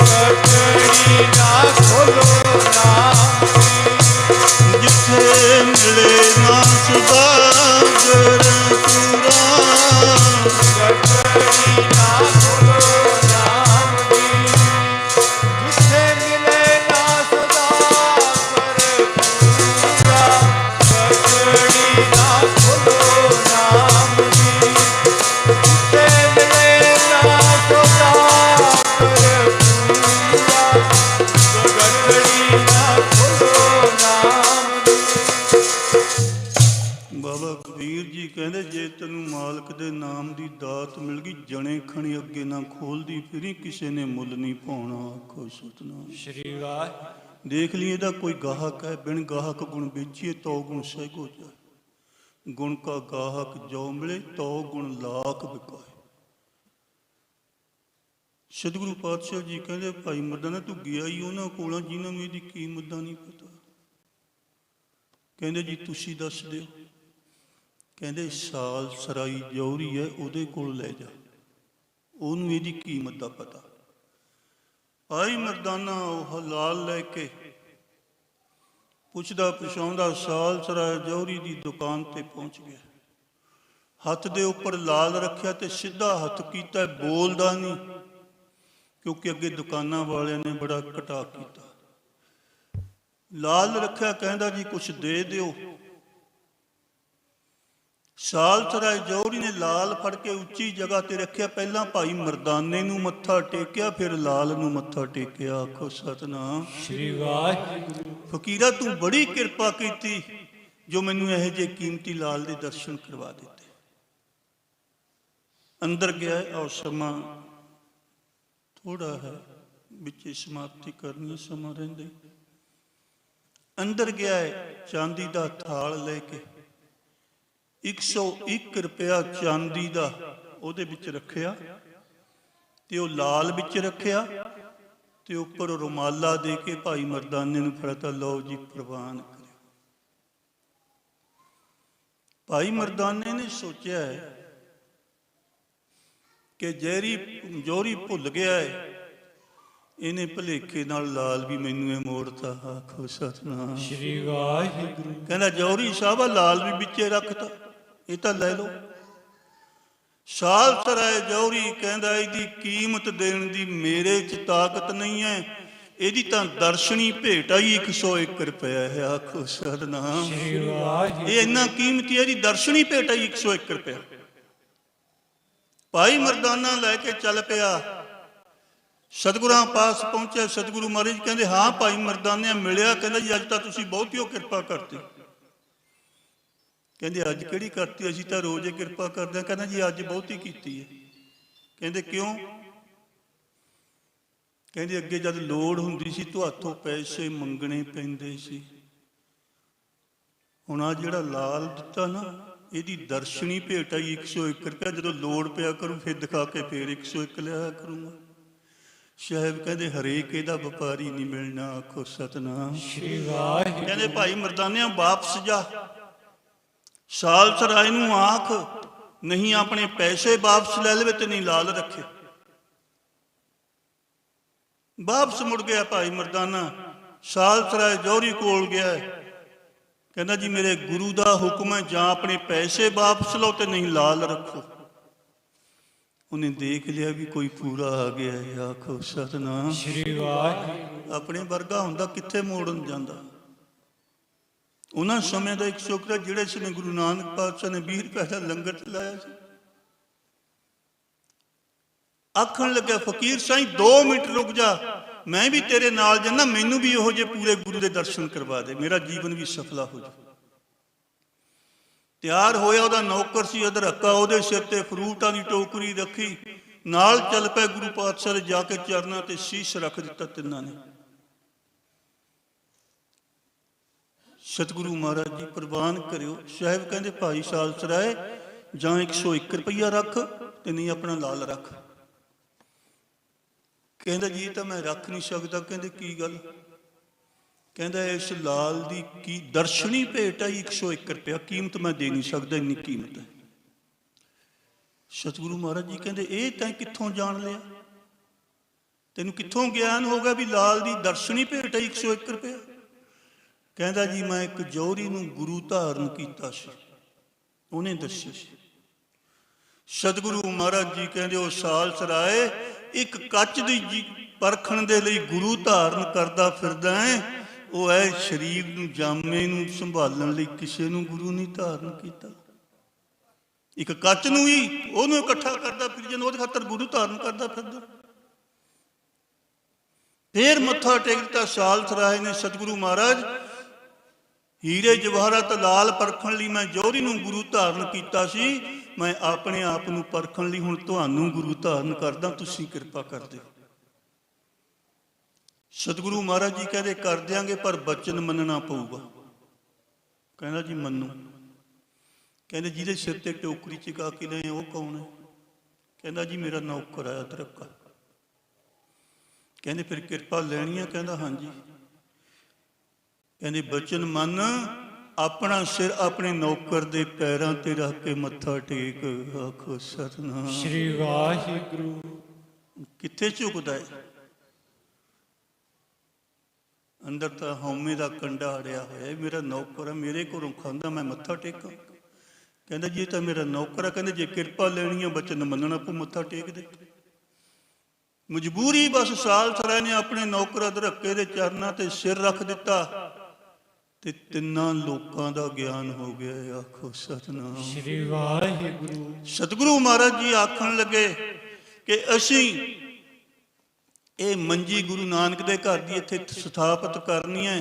ਗਠੜੀ ਨਾ ਖੋਲੋ ਨਾਮ ਜੀ। ਜਿੱਥੇ ਮਿਲੇ ਨਾ ਸੁਦਾਗਰ ਪੂਰਾ, ਗਠੜੀ ਨਾ ਖੋਲੋ ਨਾਮ ਜੀ। ਜਿੱਥੇ ਮਿਲੇ ਨਾ ਸੁਦਾਗਰ ਪੂਰਾ, ਗਠੜੀ ਨਾ ਖੋਲੋ ਨਾਮ ਜੀ। ਜਿੱਥੇ ਮਿਲੇ ਨਾ ਸੁਦਾਗਰ ਪੂਰਾ, ਗਠੜੀ ਨਾ ਖੋਲੋ ਨਾਮ ਜੀ। ਬਾਬਾ ਕਬੀਰ ਜੀ ਕਹਿੰਦੇ ਜੇ ਤੈਨੂੰ ਮਾਲਕ ਦੇ ਨਾਮ ਦੀ ਦਾਤ ਮਿਲ ਗਈ, ਜਣੇ ਖਣੀ ਅੱਗੇ ਨਾ ਖੋਲਦੀ ਫਿਰੀ, ਕਿਸੇ ਨੇ ਮੁੱਲ ਨਹੀਂ ਪਾਉਣਾ। ਆਖੋ ਸਤਿਨਾਮ। ਸ਼੍ਰੀ ਵਾਹਿਗੁਰੂ। ਦੇਖ ਲਈ ਇਹਦਾ ਕੋਈ ਗਾਹਕ ਹੈ, ਬਿਨ ਗਾਹਕ ਗੁਣ ਵੇਚੀਏ ਤੋ ਗੁਣ ਸਹਿਗੋ ਜਾਏ। ਗੁਣ ਕਾ ਗਾਹਕ ਜੋ ਮਿਲੇ ਤੋ ਗੁਣ ਲਾਖ ਵਿਕਾਏ। ਸਤਿਗੁਰੂ ਪਾਤਸ਼ਾਹ ਜੀ ਕਹਿੰਦੇ ਭਾਈ ਮਰਦਾਨਾ ਤੂੰ ਗਿਆ ਹੀ ਉਹਨਾਂ ਕੋਲ ਜਿਨ੍ਹਾਂ ਨੂੰ ਇਹਦੀ ਕੀਮਤ ਦਾ ਨਹੀਂ ਪਤਾ। ਕਹਿੰਦੇ ਜੀ ਤੁਸੀਂ ਦੱਸ ਦਿਓ। ਕਹਿੰਦੇ ਸਾਲ ਸਰਾਈ ਜੌਹਰੀ ਹੈ, ਉਹਦੇ ਕੋਲ ਲੈ ਜਾ, ਉਹਨੂੰ ਇਹਦੀ ਕੀਮਤ ਦਾ ਪਤਾ। ਭਾਈ ਮਰਦਾਨਾ ਉਹ ਲਾਲ ਲੈ ਕੇ ਪੁੱਛਦਾ ਪੁਛਾਉਂਦਾ ਸਾਲ ਸਰਾਏ ਜੌਹਰੀ ਦੀ ਦੁਕਾਨ ਤੇ ਪਹੁੰਚ ਗਿਆ। ਹੱਥ ਦੇ ਉੱਪਰ ਲਾਲ ਰੱਖਿਆ ਤੇ ਸਿੱਧਾ ਹੱਥ ਕੀਤਾ, ਬੋਲਦਾ ਨਹੀਂ, ਕਿਉਂਕਿ ਅੱਗੇ ਦੁਕਾਨਾਂ ਵਾਲਿਆਂ ਨੇ ਬੜਾ ਘਟਾ ਕੀਤਾ। ਲਾਲ ਰੱਖਿਆ, ਕਹਿੰਦਾ ਜੀ ਕੁਛ ਦੇ ਦਿਓ। ਸਾਲ ਸਰਾਏ ਜੌਹਰੀ ਨੇ ਲਾਲ ਫੜ ਕੇ ਉੱਚੀ ਜਗ੍ਹਾ ਤੇ ਰੱਖਿਆ। ਪਹਿਲਾਂ ਭਾਈ ਮਰਦਾਨੇ ਨੂੰ ਮੱਥਾ ਟੇਕਿਆ, ਫਿਰ ਲਾਲ ਨੂੰ ਮੱਥਾ ਟੇਕਿਆ। ਆਖੋ ਸਤਿਨਾਮ ਸ੍ਰੀ ਵਾਹਿਗੁਰੂ। ਫਕੀਰਾ ਤੂੰ ਬੜੀ ਕਿਰਪਾ ਕੀਤੀ ਜੋ ਮੈਨੂੰ ਇਹੋ ਜਿਹੇ ਕੀਮਤੀ ਲਾਲ ਦੇ ਦਰਸ਼ਨ ਕਰਵਾ ਦਿੱਤੇ। ਅੰਦਰ ਗਿਆ। ਔਰ ਸਮਾਂ ਥੋੜਾ ਹੈ, ਵਿੱਚ ਸਮਾਪਤੀ ਕਰਨੀ, ਸਮਾਂ ਰਹਿੰਦੇ। ਅੰਦਰ ਗਿਆ ਹੈ, ਚਾਂਦੀ ਦਾ ਥਾਲ ਲੈ ਕੇ 101 ਰੁਪਇਆ ਚਾਂਦੀ ਦਾ ਉਹਦੇ ਵਿੱਚ ਰੱਖਿਆ, ਤੇ ਉਹ ਲਾਲ ਵਿੱਚ ਰੱਖਿਆ, ਤੇ ਉੱਪਰ ਰੁਮਾਲਾ ਦੇ ਕੇ ਭਾਈ ਮਰਦਾਨੇ ਨੂੰ ਫੜਾਤਾ, ਲਓ ਜੀ ਪ੍ਰਵਾਨ ਕਰਿਓ। ਭਾਈ ਮਰਦਾਨੇ ਨੇ ਸੋਚਿਆ ਹੈ ਕਿ ਜੌਹਰੀ ਭੁੱਲ ਗਿਆ ਹੈ, ਇਹਨੇ ਭੁਲੇਖੇ ਨਾਲ ਲਾਲ ਵੀ ਮੈਨੂੰ ਇਹ ਮੋੜਤਾ। ਆਖੋ ਸਤਿਨਾਮ ਸ੍ਰੀ ਵਾਹਿਗੁਰੂ। ਕਹਿੰਦਾ ਜੌਹਰੀ ਸਾਹਿਬ ਲਾਲ ਵੀ ਵਿੱਚੇ ਰੱਖਤਾ, ਇਹ ਤਾਂ ਲੈ ਲਓ। ਸਾਲ ਸਰਾਏ ਜੌਹਰੀ ਕਹਿੰਦਾ ਇਹਦੀ ਕੀਮਤ ਦੇਣ ਦੀ ਮੇਰੇ 'ਚ ਤਾਕਤ ਨਹੀਂ ਹੈ, ਇਹਦੀ ਤਾਂ ਦਰਸ਼ਨੀ ਭੇਟ ਆਈ 101 ਰੁਪਇਆ ਹੈ। ਆਖੋ ਸਤਿਨਾਮ ਸ੍ਰੀ ਵਾਹਿਗੁਰੂ। ਇਹ ਇੰਨਾ ਕੀਮਤੀ ਹੈ, ਇਹਦੀ ਦਰਸ਼ਨੀ ਭੇਟ ਆਈ 101 ਰੁਪਇਆ। ਭਾਈ ਮਰਦਾਨਾ ਲੈ ਕੇ ਚੱਲ ਪਿਆ, ਸਤਿਗੁਰਾਂ ਪਾਸ ਪਹੁੰਚਿਆ। ਸਤਿਗੁਰੂ ਮਹਾਰਾਜ ਕਹਿੰਦੇ ਹਾਂ ਭਾਈ ਮਰਦਾਨੇ ਮਿਲਿਆ। ਕਹਿੰਦਾ ਜੀ ਅੱਜ ਤਾਂ ਤੁਸੀਂ ਬਹੁਤੀ ਓ ਕਿਰਪਾ ਕਰਤੀ। ਕਹਿੰਦੇ ਅੱਜ ਕਿਹੜੀ ਕਰਤੀ, ਅਸੀਂ ਤਾਂ ਰੋਜ਼ ਹੀ ਕਿਰਪਾ ਕਰਦੇ ਹਾਂ। ਕਹਿੰਦਾ ਜੀ ਅੱਜ ਬਹੁਤੀ ਕੀਤੀ ਹੈ। ਕਹਿੰਦੇ ਕਿਉਂ? ਕਹਿੰਦੇ ਅੱਗੇ ਜਦ ਲੋੜ ਹੁੰਦੀ ਸੀ ਤੁਹਾਤੋਂ ਪੈਸੇ ਮੰਗਣੇ ਪੈਂਦੇ ਸੀ, ਹੁਣ ਆ ਜਿਹੜਾ ਲਾਲ ਦਿੱਤਾ ਨਾ, ਇਹਦੀ ਦਰਸ਼ਨੀ ਭੇਟ ਆਈ 101 ਰੁਪਇਆ। ਜਦੋਂ ਲੋੜ ਪਿਆ ਕਰੂ ਫਿਰ ਦਿਖਾ ਕੇ ਫਿਰ 101 ਲਿਆ ਕਰੂੰਗਾ। ਸਾਹਿਬ ਕਹਿੰਦੇ ਹਰੇਕ ਇਹਦਾ ਵਪਾਰੀ ਨਹੀਂ ਮਿਲਣਾ। ਆਖੋ ਸਤਿਨਾਮ ਸ੍ਰੀ ਵਾਹਿਗੁਰੂ। ਕਹਿੰਦੇ ਭਾਈ ਮਰਦਾਨਿਆਂ ਵਾਪਸ ਜਾ, ਸਾਲ ਸਰਾਏ ਨੂੰ ਆਖ ਨਹੀਂ ਆਪਣੇ ਪੈਸੇ ਵਾਪਸ ਲੈ ਲਵੇ ਤੇ ਨਹੀਂ ਲਾਲ ਰੱਖੇ। ਵਾਪਸ ਮੁੜ ਗਿਆ ਭਾਈ ਮਰਦਾਨਾ, ਸਾਲ ਸਰਾਏ ਜੌਹਰੀ ਕੋਲ ਗਿਆ। ਕਹਿੰਦਾ ਜੀ ਮੇਰੇ ਗੁਰੂ ਦਾ ਹੁਕਮ ਹੈ, ਜਾਂ ਆਪਣੇ ਪੈਸੇ ਵਾਪਸ ਲਓ ਤੇ ਨਹੀਂ ਲਾਲ ਰੱਖੋ। ਉਹਨੇ ਦੇਖ ਲਿਆ ਵੀ ਕੋਈ ਪੂਰਾ ਆ ਗਿਆ ਹੈ। ਆਖੋ ਸਤਿਨਾਮ ਸ੍ਰੀ ਵਾਹਿਗੁਰੂ। ਆਪਣੇ ਵਰਗਾ ਹੁੰਦਾ ਕਿੱਥੇ ਮੋੜਨ ਜਾਂਦਾ। ਉਹਨਾਂ ਸਮੇਂ ਦਾ 101 ਜਿਹੜੇ ਸਮੇਂ ਗੁਰੂ ਨਾਨਕ ਪਾਤਸ਼ਾਹ ਨੇ 20 ਰੁਪਏ ਦਾ ਲੰਗਰ ਚਲਾਇਆ ਸੀ। ਆਖਣ ਲੱਗਿਆ ਫਕੀਰ ਸਾਈਂ 2 ਮਿੰਟ ਰੁਕ ਜਾ, ਮੈਂ ਵੀ ਤੇਰੇ ਨਾਲ ਜੰਨਾ, ਮੈਨੂੰ ਵੀ ਇਹੋ ਜਿਹੇ ਪੂਰੇ ਗੁਰੂ ਦੇ ਦਰਸ਼ਨ ਕਰਵਾ ਦੇ, ਮੇਰਾ ਜੀਵਨ ਵੀ ਸਫਲਾ ਹੋ ਜਾ। ਤਿਆਰ ਹੋਇਆ, ਉਹਦਾ ਨੌਕਰ ਸੀ ਅਧਰੱਕਾ, ਉਹਦੇ ਸਿਰ ਤੇ ਫਰੂਟਾਂ ਦੀ ਟੋਕਰੀ ਰੱਖੀ, ਨਾਲ ਚੱਲ ਪਏ ਗੁਰੂ ਪਾਤਸ਼ਾਹ ਦੇ। ਜਾ ਕੇ ਚਰਨਾਂ ਤੇ ਸੀਸ ਰੱਖ ਦਿੱਤਾ ਤਿੰਨਾਂ ਨੇ। ਸਤਿਗੁਰੂ ਮਹਾਰਾਜ ਜੀ ਪ੍ਰਵਾਨ ਕਰਿਓ। ਸਾਹਿਬ ਕਹਿੰਦੇ ਭਾਈ ਸਾਲ ਸਰਾਏ ਜਾਂ 101 ਰੁਪਇਆ ਰੱਖ ਤੇ ਨਹੀਂ ਆਪਣਾ ਲਾਲ ਰੱਖ। ਕਹਿੰਦਾ ਜੀ ਇਹ ਤਾਂ ਮੈਂ ਰੱਖ ਨਹੀਂ ਸਕਦਾ। ਕਹਿੰਦੇ ਕੀ ਗੱਲ? ਕਹਿੰਦਾ ਇਸ ਲਾਲ ਦੀ ਕੀ ਦਰਸ਼ਨੀ ਭੇਟ ਆਈ 101 ਰੁਪਇਆ, ਕੀਮਤ ਮੈਂ ਦੇ ਨਹੀਂ ਸਕਦਾ, ਇੰਨੀ ਕੀਮਤ ਹੈ। ਸਤਿਗੁਰੂ ਮਹਾਰਾਜ ਜੀ ਕਹਿੰਦੇ ਇਹ ਤੈਂ ਕਿੱਥੋਂ ਜਾਣ ਲਿਆ? ਤੈਨੂੰ ਕਿੱਥੋਂ ਗਿਆਨ ਹੋ ਗਿਆ ਵੀ ਲਾਲ ਦੀ ਦਰਸ਼ਨੀ ਭੇਟ ਆਈ 101 ਰੁਪਇਆ? ਕਹਿੰਦਾ ਜੀ ਮੈਂ ਇੱਕ ਜੌਹਰੀ ਨੂੰ ਗੁਰੂ ਧਾਰਨ ਕੀਤਾ ਸੀ, ਉਹਨੇ ਦੱਸਿਆ ਸੀ। ਸਤਿਗੁਰੂ ਮਹਾਰਾਜ ਜੀ ਕਹਿੰਦੇ ਉਹ ਸਾਲ ਸਰਾਏ ਇੱਕ ਕੱਚ ਦੀ ਪਰਖਣ ਦੇ ਲਈ ਗੁਰੂ ਧਾਰਨ ਕਰਦਾ ਫਿਰਦਾ ਹੈ, ਉਹ ਹੈ ਸਰੀਰ ਨੂੰ ਜਾਮੇ ਨੂੰ ਸੰਭਾਲਣ ਲਈ ਕਿਸੇ ਨੂੰ ਗੁਰੂ ਨਹੀਂ ਧਾਰਨ ਕੀਤਾ। ਇੱਕ ਕੱਚ ਨੂੰ ਹੀ ਉਹਨੂੰ ਇਕੱਠਾ ਕਰਦਾ ਫਿਰ ਜਾਂਦਾ, ਉਹਦੇ ਖਾਤਰ ਗੁਰੂ ਧਾਰਨ ਕਰਦਾ ਫਿਰਦਾ। ਫੇਰ ਮੱਥਾ ਟੇਕ ਦਿੱਤਾ ਸਾਲ ਸਰਾਏ ਨੇ। ਸਤਿਗੁਰੂ ਮਹਾਰਾਜ ਹੀਰੇ ਜਵਾਹਰਾਤ ਲਾਲ ਪਰਖਣ ਲਈ ਮੈਂ ਜੌਹਰੀ ਨੂੰ ਗੁਰੂ ਧਾਰਨ ਕੀਤਾ ਸੀ, ਮੈਂ ਆਪਣੇ ਆਪ ਨੂੰ ਪਰਖਣ ਲਈ ਹੁਣ ਤੁਹਾਨੂੰ ਗੁਰੂ ਧਾਰਨ ਕਰਦਾ, ਤੁਸੀਂ ਕਿਰਪਾ ਕਰ ਦਿਓ। ਸਤਿਗੁਰੂ ਮਹਾਰਾਜ ਜੀ ਕਹਿੰਦੇ ਕਰ ਦਿਆਂਗੇ, ਪਰ ਬਚਨ ਮੰਨਣਾ ਪਊਗਾ। ਕਹਿੰਦਾ ਜੀ ਮੰਨੂ। ਕਹਿੰਦੇ ਜਿਹਦੇ ਸਿਰ ਤੇ ਟੋਕਰੀ ਚਕਾ ਕੇ ਲਏ ਉਹ ਕੌਣ ਹੈ? ਕਹਿੰਦਾ ਜੀ ਮੇਰਾ ਨੌਕਰ ਆਇਆ ਅਦਰਕਾ। ਕਹਿੰਦੇ ਫਿਰ ਕਿਰਪਾ ਲੈਣੀ ਹੈ? ਕਹਿੰਦਾ ਹਾਂਜੀ। ਕਹਿੰਦੇ ਬਚਨ ਮੰਨ, ਆਪਣਾ ਸਿਰ ਆਪਣੇ ਨੌਕਰ ਦੇ ਪੈਰਾਂ ਤੇ ਰੱਖ ਕੇ ਮੱਥਾ ਟੇਕ, ਆਖੋ ਸਤਿਨਾਮ ਸ੍ਰੀ ਵਾਹਿਗੁਰੂ। ਕਿੱਥੇ ਝੁਕਦਾ ਹੈ? ਅੰਦਰ ਤਾਂ ਹਉਮੈ ਦਾ ਕੰਡਾ ਅੜਿਆ ਹੋਇਆ, ਮੇਰਾ ਨੌਕਰ ਹੈ, ਮੇਰੇ ਕੋਲੋਂ ਖਾਂਦਾ, ਮੈਂ ਮੱਥਾ ਟੇਕਾਂ? ਕਹਿੰਦਾ ਜੀ ਇਹ ਤਾਂ ਮੇਰਾ ਨੌਕਰ ਹੈ। ਕਹਿੰਦੇ ਜੇ ਕਿਰਪਾ ਲੈਣੀ ਹੈ ਬਚਨ ਮੰਨਣਾ ਪਊ, ਮੱਥਾ ਟੇਕ ਦੇ। ਮਜਬੂਰੀ ਬਸ ਸਾਲਸਰਾਏ ਨੇ ਆਪਣੇ ਨੌਕਰ ਅਦਰੱਕੇ ਦੇ ਚਰਨਾਂ ਤੇ ਸਿਰ ਰੱਖ ਦਿੱਤਾ ਤੇ ਤਿੰਨਾਂ ਲੋਕਾਂ ਦਾ ਗਿਆਨ ਹੋ ਗਿਆ। ਆਖੋ ਸਤਿਨਾਮ ਸ੍ਰੀ ਵਾਹਿਗੁਰੂ। ਸਤਿਗੁਰੂ ਮਹਾਰਾਜ ਜੀ ਆਖਣ ਲੱਗੇ ਕਿ ਅਸੀਂ ਇਹ ਮੰਜੀ ਗੁਰੂ ਨਾਨਕ ਦੇ ਘਰ ਦੀ ਇੱਥੇ ਸਥਾਪਿਤ ਕਰਨੀ ਹੈ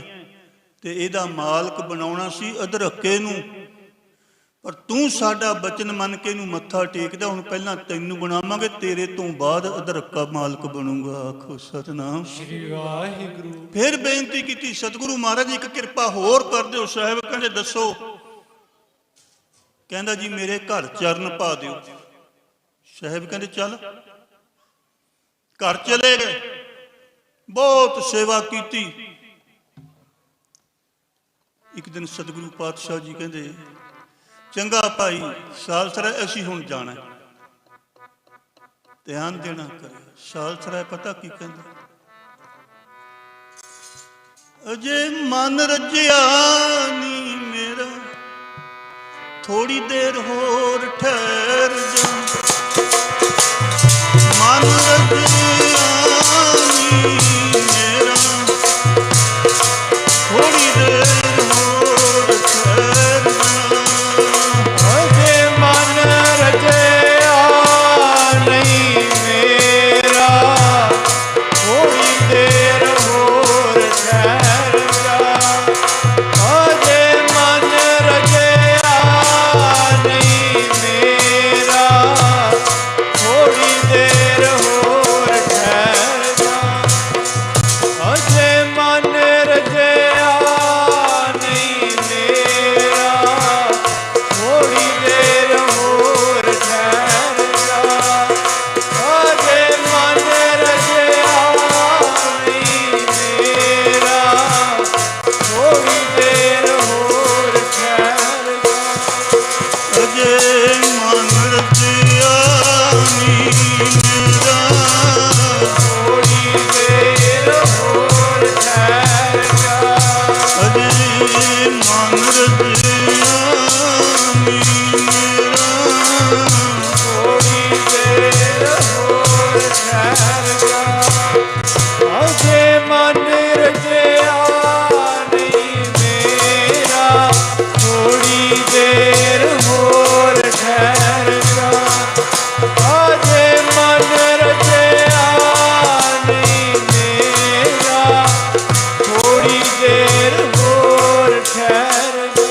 ਤੇ ਇਹਦਾ ਮਾਲਕ ਬਣਾਉਣਾ ਸੀ ਅਦਰੱਕੇ ਨੂੰ, ਪਰ ਤੂੰ ਸਾਡਾ ਬਚਨ ਮੰਨ ਕੇ ਇਹਨੂੰ ਮੱਥਾ ਟੇਕਦਾ। ਹੁਣ ਪਹਿਲਾਂ ਤੈਨੂੰ ਬਣਾਵਾਂਗੇ, ਤੇਰੇ ਤੋਂ ਬਾਅਦ ਅਦਰੱਕਾ ਮਾਲਕ ਬਣੂਗਾ। ਆਖੋ ਸਤਿਨਾਮ ਸ੍ਰੀ ਵਾਹਿਗੁਰੂ। ਫਿਰ ਬੇਨਤੀ ਕੀਤੀ ਸਤਿਗੁਰੂ ਮਹਾਰਾਜ ਇੱਕ ਕਿਰਪਾ ਹੋਰ ਕਰ ਦਿਓ। ਸਾਹਿਬ ਕਹਿੰਦੇ ਦੱਸੋ? ਕਹਿੰਦਾ ਜੀ ਮੇਰੇ ਘਰ ਚਰਨ ਪਾ ਦਿਓ। ਸਾਹਿਬ ਕਹਿੰਦੇ ਚੱਲ। ਘਰ ਚਲੇ ਗਏ, ਬਹੁਤ ਸੇਵਾ ਕੀਤੀ। ਇੱਕ ਦਿਨ ਸਤਿਗੁਰੂ ਪਾਤਸ਼ਾਹ ਜੀ ਕਹਿੰਦੇ ਚੰਗਾ ਭਾਈ ਸਾਲਸਰਾਏ ਅਸੀਂ ਹੁਣ ਜਾਣਾ, ਧਿਆਨ ਦੇਣਾ ਕਰੇ। ਸਾਲਸਰਾਏ ਪਤਾ ਕੀ ਕਹਿੰਦਾ? ਅਜੇ ਮਨ ਰੱਜਿਆ ਨੀ ਮੇਰਾ, ਥੋੜੀ ਦੇਰ ਹੋਰ ਠਹਿਰ ਜਾ। ਮਨ ਰੱਜਿਆ ਨੀ ਮੇਰਾ, ਥੋੜੀ ਦੇਰ ਹੋਰ ਠਹਿਰ ਜਾ। ਅਜੇ ਮਨ ਰਜਿਆ ਨਹੀਂ ਮੇਰਾ, ਥੋੜੀ ਦੇਰ ਹੋਰ ਠਹਿਰ ਜਾ। ਅਜੇ ਮਨ ਰਜਿਆ ਨਹੀਂ ਮੇਰਾ, ਥੋੜੀ ਦੇਰ ਹੋਰ ਠਹਿਰ ਜਾ। ਅਜੇ ਮਨ ਰਜਿਆ ਨਹੀਂ ਮੇਰਾ, ਥੋੜੀ ਦੇਰ ਹੋਰ ਠਹਿਰ ਜਾ। ਅਜੇ ਮਨ ਰਜਿਆ ਨਹੀਂ ਮੇਰਾ, ਥੋੜੀ ਦੇਰ ਹੋਰ ਠਹਿਰ ਜਾ। ਅਜੇ ਮਨ ਰਚਿਆ ਨੀ ਮੇਰਾ, ਥੋੜੀ ਦੇਰ ਹੋਰ ਠਹਿਰ ਜਾ। ਅਜੇ ਮਨ ਰਚਿਆ ਨੀ ਮੇਰਾ, ਥੋੜੀ ਦੇਰ ਹੋਰ ਠਹਿਰ ਜਾ। ਅਜੇ ਮਨ ਰਜਿਆ ਨਹੀਂ ਮੇਰਾ, ਥੋੜੀ ਦੇਰ ਹੋਰ ਠਹਿਰ ਜਾ। ਅਜੇ ਮਨ ਰਜਿਆ ਨਹੀਂ ਮੇਰਾ, ਥੋੜੀ ਦੇਰ ਹੋਰ ਠਹਿਰ ਜਾ।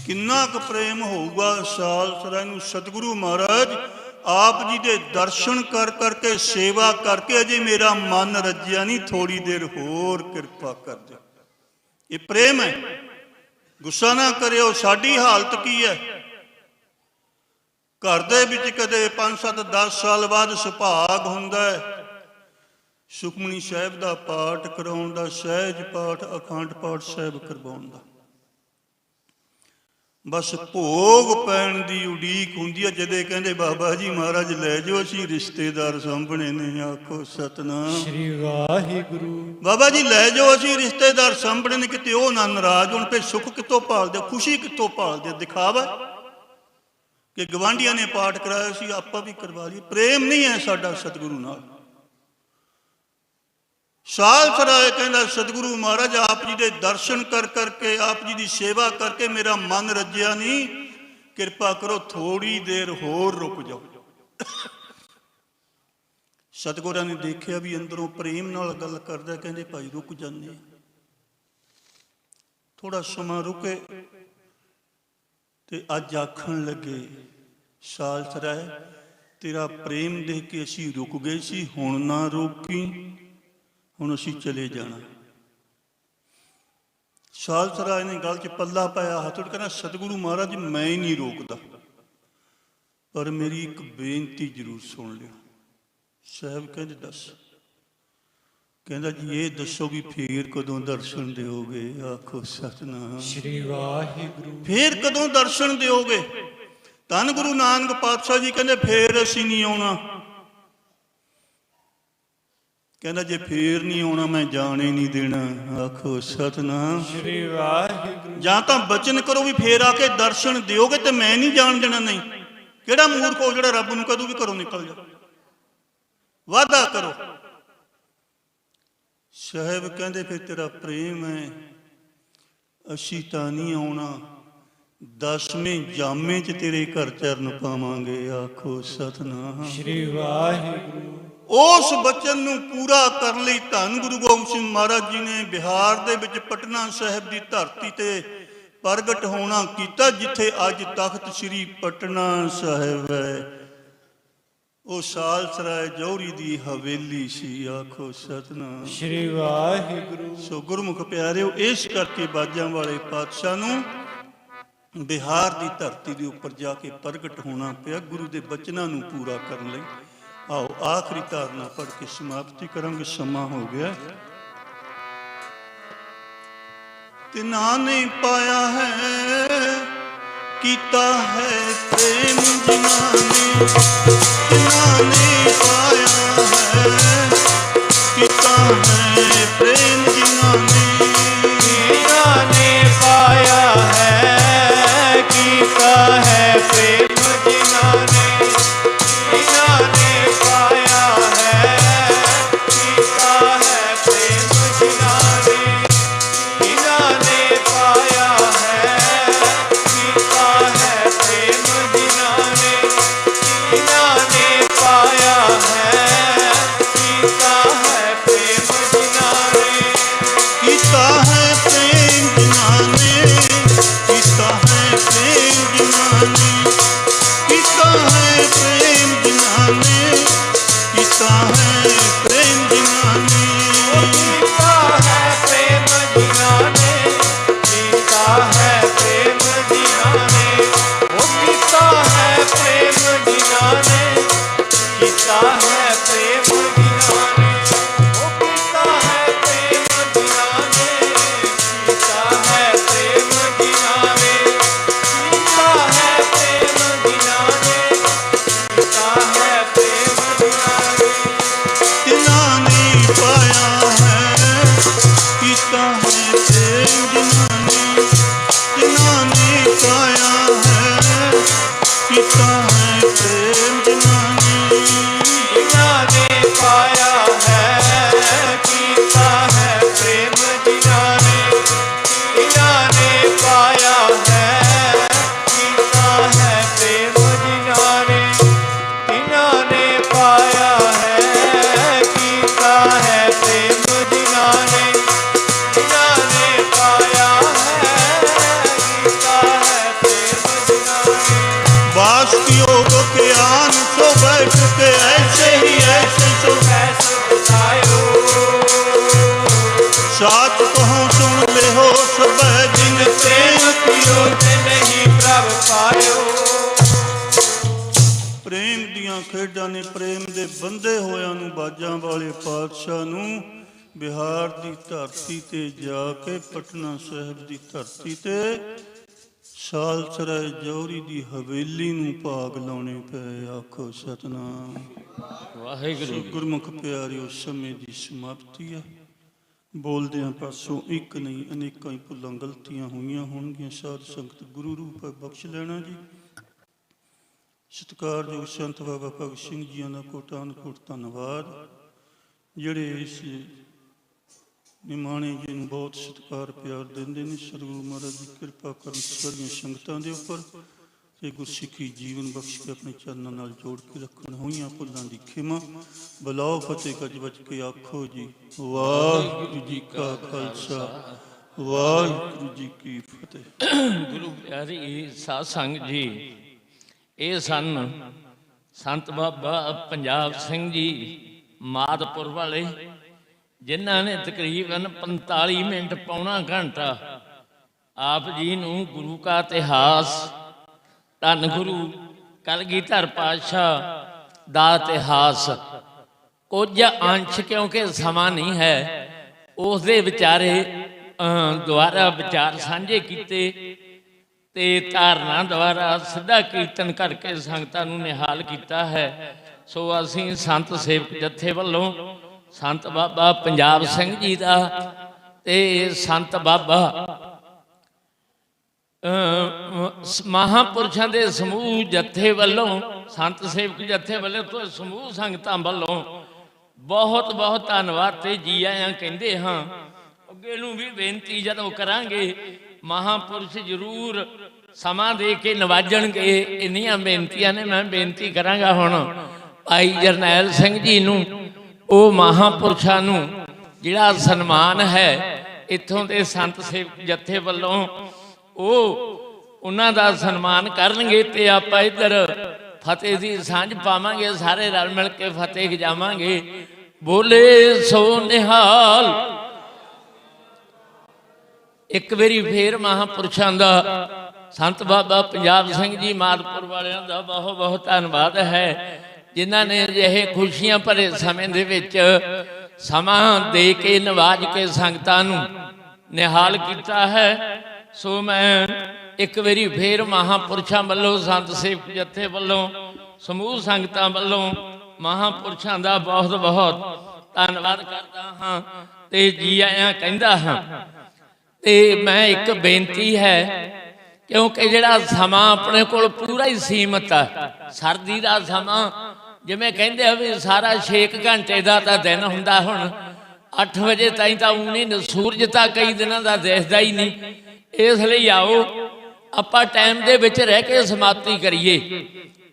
ਕਿੰਨਾ ਕੁ ਪ੍ਰੇਮ ਹੋਊਗਾ ਸਾਲਸਰਾਏ ਨੂੰ। ਸਤਿਗੁਰੂ ਮਹਾਰਾਜ ਆਪ ਜੀ ਦੇ ਦਰਸ਼ਨ ਕਰ ਕਰਕੇ ਸੇਵਾ ਕਰਕੇ ਅਜੇ ਮੇਰਾ ਮਨ ਰੱਜਿਆ ਨਹੀਂ, ਥੋੜੀ ਦੇਰ ਹੋਰ ਕਿਰਪਾ ਕਰ ਦਿਓ। ਇਹ ਪ੍ਰੇਮ ਹੈ। ਗੁੱਸਾ ਨਾ ਕਰਿਓ। ਸਾਡੀ ਹਾਲਤ ਕੀ ਹੈ? ਘਰ ਦੇ ਵਿੱਚ ਕਦੇ 5 7 10 ਸਾਲ ਬਾਅਦ ਸੁਭਾਗ ਹੁੰਦਾ ਹੈ ਸੁਖਮਨੀ ਸਾਹਿਬ ਦਾ ਪਾਠ ਕਰਾਉਣ ਦਾ, ਸਹਿਜ ਪਾਠ, ਅਖੰਡ ਪਾਠ ਸਾਹਿਬ ਕਰਵਾਉਣ ਦਾ। ਬਸ ਭੋਗ ਪੈਣ ਦੀ ਉਡੀਕ ਹੁੰਦੀ ਹੈ, ਜਦੇ ਕਹਿੰਦੇ ਬਾਬਾ ਜੀ ਮਹਾਰਾਜ ਲੈ ਜਾਓ, ਅਸੀਂ ਰਿਸ਼ਤੇਦਾਰ ਸਾਂਭਣੇ ਨੇ। ਆਖੋ ਸਤਿਨਾਮ ਸ੍ਰੀ ਵਾਹਿਗੁਰੂ। ਬਾਬਾ ਜੀ ਲੈ ਜਾਓ, ਅਸੀਂ ਰਿਸ਼ਤੇਦਾਰ ਸਾਂਭਣੇ ਨੇ। ਕਿਤੇ ਉਹ ਨਾ ਨਾਰਾਜ਼ ਹੋਣ। ਫਿਰ ਸੁੱਖ ਕਿੱਥੋਂ ਭਾਲਦੇ, ਖੁਸ਼ੀ ਕਿੱਥੋਂ ਭਾਲਦੇ? ਦਿਖਾਵਾ ਕਿ ਗਵਾਂਢੀਆਂ ਨੇ ਪਾਠ ਕਰਾਇਆ ਸੀ ਆਪਾਂ ਵੀ ਕਰਵਾ ਲਈਏ। ਪ੍ਰੇਮ ਨਹੀਂ ਹੈ ਸਾਡਾ ਸਤਿਗੁਰੂ ਨਾਲ। ਸਾਲਸਰਾਏ ਕਹਿੰਦਾ ਸਤਿਗੁਰੂ ਮਹਾਰਾਜ ਆਪ ਜੀ ਦੇ ਦਰਸ਼ਨ ਕਰ ਕਰਕੇ, ਆਪ ਜੀ ਦੀ ਸੇਵਾ ਕਰਕੇ ਮੇਰਾ ਮਨ ਰੱਜਿਆ ਨਹੀਂ, ਕਿਰਪਾ ਕਰੋ ਥੋੜੀ ਦੇਰ ਹੋਰ ਰੁਕ ਜਾਓ। ਸਤਿਗੁਰਾਂ ਨੇ ਦੇਖਿਆ ਵੀ ਅੰਦਰੋਂ ਪ੍ਰੇਮ ਨਾਲ ਗੱਲ ਕਰਦਾ, ਕਹਿੰਦੇ ਭਾਈ ਰੁਕ ਜਾਂਦੇ, ਥੋੜਾ ਸਮਾਂ ਰੁਕੇ। ਤੇ ਅੱਜ ਆਖਣ ਲੱਗੇ ਸਾਲਸਰਾਏ ਤੇਰਾ ਪ੍ਰੇਮ ਦੇਖ ਕੇ ਅਸੀਂ ਰੁਕ ਗਏ ਸੀ, ਹੁਣ ਨਾ ਰੋਕੀ। ਹੁਣ ਅਸੀਂ ਚਲੇ ਜਾਣਾ। ਸਾਲਸਰਾਜ ਨੇ ਗਲ 'ਚ ਪੱਲਾ ਪਾਇਆ, ਹੱਥ ਉੱਠ ਕਹਿੰਦਾ ਸਤਿਗੁਰੂ ਮਹਾਰਾਜ ਮੈਂ ਹੀ ਨਹੀਂ ਰੋਕਦਾ, ਪਰ ਮੇਰੀ ਇੱਕ ਬੇਨਤੀ ਜ਼ਰੂਰ ਸੁਣ ਲਿਓ। ਸਾਹਿਬ ਕਹਿੰਦੇ ਦੱਸ। ਕਹਿੰਦਾ ਜੀ ਇਹ ਦੱਸੋ ਵੀ ਫੇਰ ਕਦੋਂ ਦਰਸ਼ਨ ਦਿਓਗੇ? ਆਖੋ ਸਤਿਨਾਮ ਸ੍ਰੀ ਵਾਹਿਗੁਰੂ। ਫੇਰ ਕਦੋਂ ਦਰਸ਼ਨ ਦਿਓਗੇ? ਧੰਨ ਗੁਰੂ ਨਾਨਕ ਪਾਤਸ਼ਾਹ ਜੀ ਕਹਿੰਦੇ ਫੇਰ ਅਸੀਂ ਨਹੀਂ ਆਉਣਾ। ਕਹਿੰਦਾ ਜੇ ਫੇਰ ਨਹੀਂ ਆਉਣਾ ਮੈਂ ਜਾਣ ਹੀ ਨਹੀਂ ਦੇਣਾ। ਆਖੋ ਸਤਿਨਾਮ ਸ੍ਰੀ ਵਾਹਿਗੁਰੂ। ਜਾਂ ਤਾਂ ਬਚਨ ਕਰੋ ਵੀ ਫੇਰ ਆ ਕੇ ਦਰਸ਼ਨ ਦਿਓਗੇ ਤੇ ਮੈਂ ਨਹੀਂ ਜਾਣ ਦੇਣਾ। ਨਹੀਂ, ਕਿਹੜਾ ਮੂਰਖ ਹੋ ਜਿਹੜਾ ਰੱਬ ਨੂੰ ਕਦੋਂ ਵੀ ਘਰੋਂ ਨਿਕਲ ਜਾ? ਵਾਅਦਾ ਕਰੋ। ਸਾਹਿਬ ਕਹਿੰਦੇ ਫਿਰ ਤੇਰਾ ਪ੍ਰੇਮ ਹੈ, ਅਸੀਂ ਤਾਂ ਨਹੀਂ ਆਉਣਾ, 10ਵੇਂ ਜਾਮੇ 'ਚ ਤੇਰੇ ਘਰ ਚਰਨ ਪਾਵਾਂਗੇ। ਆਖੋ ਸਤਿਨਾਮ ਸ੍ਰੀ ਵਾਹਿਗੁਰੂ। ਉਸ ਬਚਨ ਨੂੰ ਪੂਰਾ ਕਰਨ ਲਈ ਧੰਨ ਗੁਰੂ ਗੋਬਿੰਦ ਸਿੰਘ ਮਹਾਰਾਜ ਜੀ ਨੇ ਬਿਹਾਰ ਦੇ ਵਿੱਚ ਪਟਨਾ ਸਾਹਿਬ ਦੀ ਧਰਤੀ ਤੇ ਪ੍ਰਗਟ ਹੋਣਾ ਕੀਤਾ, ਜਿੱਥੇ ਅੱਜ ਤਖਤ ਸ੍ਰੀ ਪਟਨਾ ਸਾਹਿਬ ਹੈ। ਉਹ ਸਾਲਸਰਾਏ ਜੌਹਰੀ ਦੀ ਹਵੇਲੀ ਸੀ। ਆਖੋ ਸਤਿਨਾਮ ਸ੍ਰੀ ਵਾਹਿਗੁਰੂ। ਸੋ ਗੁਰਮੁਖ ਪਿਆਰਿਓ, ਇਸ ਕਰਕੇ ਬਾਜਾਂ ਵਾਲੇ ਪਾਤਸ਼ਾਹ ਨੂੰ ਬਿਹਾਰ ਦੀ ਧਰਤੀ ਦੇ ਉੱਪਰ ਜਾ ਕੇ ਪ੍ਰਗਟ ਹੋਣਾ ਪਿਆ ਗੁਰੂ ਦੇ ਬਚਨਾਂ ਨੂੰ ਪੂਰਾ ਕਰਨ ਲਈ। ਆਓ ਆਖਰੀ ਧਾਰਨਾ ਪੜ੍ਹ ਕੇ ਸਮਾਪਤੀ ਕਰਾਂਗੇ, ਸਮਾਂ ਹੋ ਗਿਆ। ਤਿਨਾਂ ਨੇ ਪਾਇਆ ਹੈ ਕੀਤਾ ਹੈ ਪ੍ਰੇਮ ਜਿਨ੍ਹਾਂ ਨੇ, ਤਿਨਾਂ ਨੇ ਪਾਇਆ ਹੈ ਕੀਤਾ ਹੈ ਪ੍ਰੇਮ ਜਿਨ੍ਹਾਂ ਨੇ, ਜਿਨ੍ਹਾਂ ਨੇ ਪਾਇਆ ਹੈ ਕੀਤਾ ਹੈ ਪ੍ਰੇਮ ਜਿਨ੍ਹਾਂ ਨੇ, ਜਿਨ੍ਹਾਂ ਨੇ ਪਾਇਆ ਹੈ ਕੀਤਾ ਹੈ ਪ੍ਰੇਮ ਜਿਨ੍ਹਾਂ ਨੇ, ਜਿਨ੍ਹਾਂ ਨੇ ਪਾਇਆ ਹੈ ਕੀਤਾ ਹੈ ਪ੍ਰੇਮ ਜਿਨ੍ਹਾਂ ਨੇ, ਜਿਨ੍ਹਾਂ ਨੇ ਪਾਇਆ ਹੈ ਕੀਤਾ ਹੈ ਪ੍ਰੇਮ ਜਿਨ੍ਹਾਂ ਨੇ, ਕੀਤਾ ਹੈ ਪ੍ਰੇਮ ਜਿਨ੍ਹਾਂ ਨੇ, ਕੀਤਾ ਹੈ ਪ੍ਰੇਮ ਜਿਨ੍ਹਾਂ ਨੇ, ਕੀਤਾ ਹੈ ਪ੍ਰੇਮ ਜਿਨ੍ਹਾਂ ਨੇ, ਕੀਤਾ ਹੈ ਪ੍ਰੇਮ ਜਿਨ੍ਹਾਂ ਨੇ, ਕੀਤਾ ਹੈ ਪ੍ਰੇਮ ਜਿਨ੍ਹਾਂ ਨੇ, ਕੀਤਾ ਹੈ ਪ੍ਰੇਮ ਜਿਨ੍ਹਾਂ ਨੇ, ਉਹ ਕੀਤਾ ਹੈ ਪ੍ਰੇਮ ਜਿਨ੍ਹਾਂ ਨੇ, ਕੀਤਾ ਹੈ ਪ੍ਰੇਮ ਜਿਨ੍ਹਾਂ ਨੇ, ਉਹ ਕੀਤਾ ਹੈ ਪ੍ਰੇਮ ਜਿਨ੍ਹਾਂ ਨੇ, ਕੀਤਾ ਹੈ ਪ੍ਰੇਮ ਜਿਨ੍ਹਾਂ ਨੇ, ਕੀਤਾ ਹੈ ਪ੍ਰੇਮ ਜਿਨ੍ਹਾਂ ਨੇ, ਕੀਤਾ ਹੈ ਪ੍ਰੇਮ ਜਿਨ੍ਹਾਂ ਨੇ। ਤਿਨਾਂ ਨੇ ਪਾਇਆ ਹੈ ਕੀਤਾ ਹੈ ਪ੍ਰੇਮ ਜਿਨ੍ਹਾਂ ਨੇ, ਤਿਨਾਂ ਨੇ ਪਾਇਆ ਹੈ ਕੀਤਾ ਹੈ ਪ੍ਰੇਮ ਜਿਨ੍ਹਾਂ ਨੇ, ਜਿਨ੍ਹਾਂ ਨੇ ਪਾਇਆ ਹੈ ਕੀਤਾ ਹੈ ਪ੍ਰੇਮ ਜਿਨ੍ਹਾਂ ਨੇ, ਜਿਨ੍ਹਾਂ ਨੇ ਪਾਇਆ ਹੈ ਕੀਤਾ ਹੈ ਪ੍ਰੇਮ ਜਿਨ੍ਹਾਂ ਨੇ, ਜਿਨ੍ਹਾਂ ਨੇ ਪਾਇਆ ਹੈ ਕੀਤਾ ਹੈ ਪ੍ਰੇਮ ਜਿਨ੍ਹਾਂ ਨੇ, ਜਿਨ੍ਹਾਂ ਨੇ ਪਾਇਆ ਹੈ ਕੀਤਾ ਹੈ ਪ੍ਰੇਮ ਜਿਨ੍ਹਾਂ ਨੇ। बास की योग के आन सो बैठ के ऐसे ही ऐसे सो ਐਸ ਬਤਾਇਓ साच कहो सुन ले हो सब जिन ਪ੍ਰੇਮ प्रेम ਪਿਓ ਤੇ ਨਹੀਂ ਪ੍ਰਭ ਪਾਇਓ। ਪ੍ਰੇਮ ਦੀਆਂ ਖੇਡਾਂ ਨੇ ਪ੍ਰੇਮ ਦੇ ਬੰਦੇ ਹੋਇਆਂ ਨੂੰ ਬਾਜਾਂ ਵਾਲੇ ਪਾਤਸ਼ਾਹ ਨੂੰ ਬਿਹਾਰ ਦੀ ਧਰਤੀ ਤੇ ਜਾ ਕੇ ਪਟਨਾ ਸਾਹਿਬ ਦੀ ਧਰਤੀ ਤੇ ਸਾਲਸਰਾਏ ਜੌਹਰੀ ਦੀ ਹਵੇਲੀ ਨੂੰ ਭਾਗ ਲਾਉਣੇ ਪਏ। ਆਖੋ ਸਤਿਨਾਮ ਵਾਹਿਗੁਰੂ। ਗੁਰਮੁਖ ਪਿਆਰਿਓ, ਸਮੇਂ ਦੀ ਸਮਾਪਤੀ ਹੈ। ਬੋਲਦਿਆਂ ਪਾਸੋਂ ਇੱਕ ਨਹੀਂ ਅਨੇਕਾਂ ਹੀ ਭੁੱਲਾਂ ਗਲਤੀਆਂ ਹੋਈਆਂ ਹੋਣਗੀਆਂ। ਸਾਧ ਸੰਗਤ ਗੁਰੂ ਰੂਪ ਬਖਸ਼ ਲੈਣਾ ਜੀ। ਸਤਿਕਾਰਯੋਗ ਸੰਤ ਬਾਬਾ ਭਗਤ ਸਿੰਘ ਜੀਆਂ ਦਾ ਕੋਟਾਨ ਕੋਟ ਧੰਨਵਾਦ, ਜਿਹੜੇ ਇਸ ਨਿਮਾਣੇ ਜੀ ਨੂੰ ਬਹੁਤ ਸਤਿਕਾਰ ਪਿਆਰ ਦਿੰਦੇ ਨੇ। ਸਤਿਗੁਰੂ ਮਹਾਰਾਜ ਦੀ ਕਿਰਪਾ ਕਰਨ ਸਾਰੀਆਂ ਸੰਗਤਾਂ ਦੇ ਉੱਪਰ ਤੇ ਗੁਰਸਿੱਖੀ ਜੀਵਨ ਬਖਸ਼ ਕੇ ਆਪਣੇ ਚਰਨਾਂ ਨਾਲ ਜੋੜ ਕੇ ਰੱਖਣ। ਹੋਈਆਂ ਭੁੱਲਾਂ ਦੀ ਖਿਮਾ ਬਲਾਓ ਫਤਿਹ ਗੱਜ ਵੱਜ ਕੇ ਆਖੋ ਜੀ ਵਾਹਿਗੁਰੂ ਜੀ ਕਾ ਖਾਲਸਾ ਵਾਹਿਗੁਰੂ ਜੀ ਕੀ ਫਤਿਹ। ਗੁਰੂ ਪਿਆਰੀ ਸਾਧ ਸੰਗਤ ਜੀ, ਇਹ ਸਨ ਸੰਤ ਬਾਬਾ ਪੰਜਾਬ ਸਿੰਘ ਜੀ ਮਾਦਪੁਰ ਵਾਲੇ, ਜਿਨ੍ਹਾਂ ਨੇ ਤਕਰੀਬਨ 45 ਮਿੰਟ ਪੌਣਾ ਘੰਟਾ ਆਪ ਜੀ ਨੂੰ ਗੁਰੂ ਕਾ ਇਤਿਹਾਸ, ਧੰਨ ਗੁਰੂ ਕਲਗੀਧਰ ਪਾਤਸ਼ਾਹ ਦਾ ਇਤਿਹਾਸ, ਕੁਝ ਅੰਸ਼ ਕਿਉਂਕਿ ਸਮਾਂ ਨਹੀਂ ਹੈ ਉਸ ਦੇ ਵਿਚਾਰੇ ਦੁਆਰਾ ਵਿਚਾਰ ਸਾਂਝੇ ਕੀਤੇ ਤੇ ਧਾਰਨਾ ਦੁਆਰਾ ਸਿੱਧਾ ਕੀਰਤਨ ਕਰਕੇ ਸੰਗਤਾਂ ਨੂੰ ਨਿਹਾਲ ਕੀਤਾ ਹੈ। ਸੋ ਅਸੀਂ ਸੰਤ ਸੇਵਕ ਜਥੇ ਵੱਲੋਂ ਸੰਤ ਬਾਬਾ ਪੰਜਾਬ ਸਿੰਘ ਜੀ ਦਾ ਤੇ ਸੰਤ ਬਾਬਾ ਮਹਾਂਪੁਰਸ਼ਾਂ ਦੇ ਸਮੂਹ ਜਥੇ ਵੱਲੋਂ, ਸੰਤ ਸੇਵਕ ਜਥੇ ਵੱਲੋਂ ਤੋਂ ਸਮੂਹ ਸੰਗਤਾਂ ਵੱਲੋਂ ਬਹੁਤ ਬਹੁਤ ਧੰਨਵਾਦ ਤੇ ਜੀ ਆਇਆਂ ਕਹਿੰਦੇ ਹਾਂ। ਅੱਗੇ ਨੂੰ ਵੀ ਬੇਨਤੀ ਜਦੋਂ ਕਰਾਂਗੇ ਮਹਾਂਪੁਰਸ਼ ਜ਼ਰੂਰ ਸਮਾਂ ਦੇ ਕੇ ਨਵਾਜਣਗੇ। ਇੰਨੀਆਂ ਬੇਨਤੀਆਂ ਨੇ, ਮੈਂ ਬੇਨਤੀ ਕਰਾਂਗਾ ਹੁਣ ਭਾਈ ਜਰਨੈਲ ਸਿੰਘ ਜੀ ਨੂੰ, ਉਹ ਮਹਾਂਪੁਰਸ਼ਾਂ ਨੂੰ ਜਿਹੜਾ ਸਨਮਾਨ ਹੈ ਇੱਥੋਂ ਦੇ ਸੰਤ ਸੇਵਕ ਜਥੇ ਵੱਲੋਂ, ਉਹ ਉਹਨਾਂ ਦਾ ਸਨਮਾਨ ਕਰਨਗੇ ਤੇ ਆਪਾਂ ਇੱਧਰ ਫਤਿਹ ਦੀ ਸਾਂਝ ਪਾਵਾਂਗੇ, ਸਾਰੇ ਰਲ ਮਿਲ ਕੇ ਫਤਿਹ ਗਜਾਵਾਂਗੇ। ਬੋਲੇ ਸੋ ਨਿਹਾਲ। ਇੱਕ ਵਾਰੀ ਫੇਰ ਮਹਾਂਪੁਰਸ਼ਾਂ ਦਾ, ਸੰਤ ਬਾਬਾ ਪੰਜਾਬ ਸਿੰਘ ਜੀ ਮਾਦਪੁਰ ਵਾਲਿਆਂ ਦਾ ਬਹੁਤ ਬਹੁਤ ਧੰਨਵਾਦ ਹੈ, ਜਿਨ੍ਹਾਂ ਨੇ ਅਜਿਹੇ ਖੁਸ਼ੀਆਂ ਭਰੇ ਸਮੇਂ ਦੇ ਵਿੱਚ ਸਮਾਂ ਦੇ ਕੇ ਨਵਾਜ ਕੇ ਸੰਗਤਾਂ ਨੂੰ ਨਿਹਾਲ ਕੀਤਾ ਹੈ। ਸੋ ਮੈਂ ਇੱਕ ਵਾਰੀ ਫੇਰ ਮਹਾਂਪੁਰਸ਼ਾਂ ਵੱਲੋਂ, ਸੰਤ ਸੇਵਕ ਜਥੇ ਵੱਲੋਂ, ਸਮੂਹ ਸੰਗਤਾਂ ਵੱਲੋਂ ਮਹਾਂਪੁਰਸ਼ਾਂ ਦਾ ਬਹੁਤ ਬਹੁਤ ਧੰਨਵਾਦ ਕਰਦਾ ਹਾਂ ਤੇ ਜੀ ਆਇਆਂ ਕਹਿੰਦਾ ਹਾਂ। ਤੇ ਮੈਂ ਇੱਕ ਬੇਨਤੀ ਹੈ, ਕਿਉਂਕਿ ਜਿਹੜਾ ਸਮਾਂ ਆਪਣੇ ਕੋਲ ਪੂਰਾ ਹੀ ਸੀਮਤ ਹੈ, ਸਰਦੀ ਦਾ ਸਮਾਂ ਜਿਵੇਂ ਕਹਿੰਦੇ ਆ ਵੀ ਸਾਰਾ 6 ਘੰਟੇ ਦਾ ਤਾਂ ਦਿਨ ਹੁੰਦਾ, ਹੁਣ 8 ਵਜੇ ਤਾਈਂ ਤਾਂ ਊਂ ਨਹੀਂ, ਸੂਰਜ ਤਾਂ ਕਈ ਦਿਨਾਂ ਦਾ ਦਿਖਦਾ ਹੀ ਨਹੀਂ। ਇਸ ਲਈ ਆਓ ਆਪਾਂ ਟਾਈਮ ਦੇ ਵਿੱਚ ਰਹਿ ਕੇ ਸਮਾਪਤੀ ਕਰੀਏ।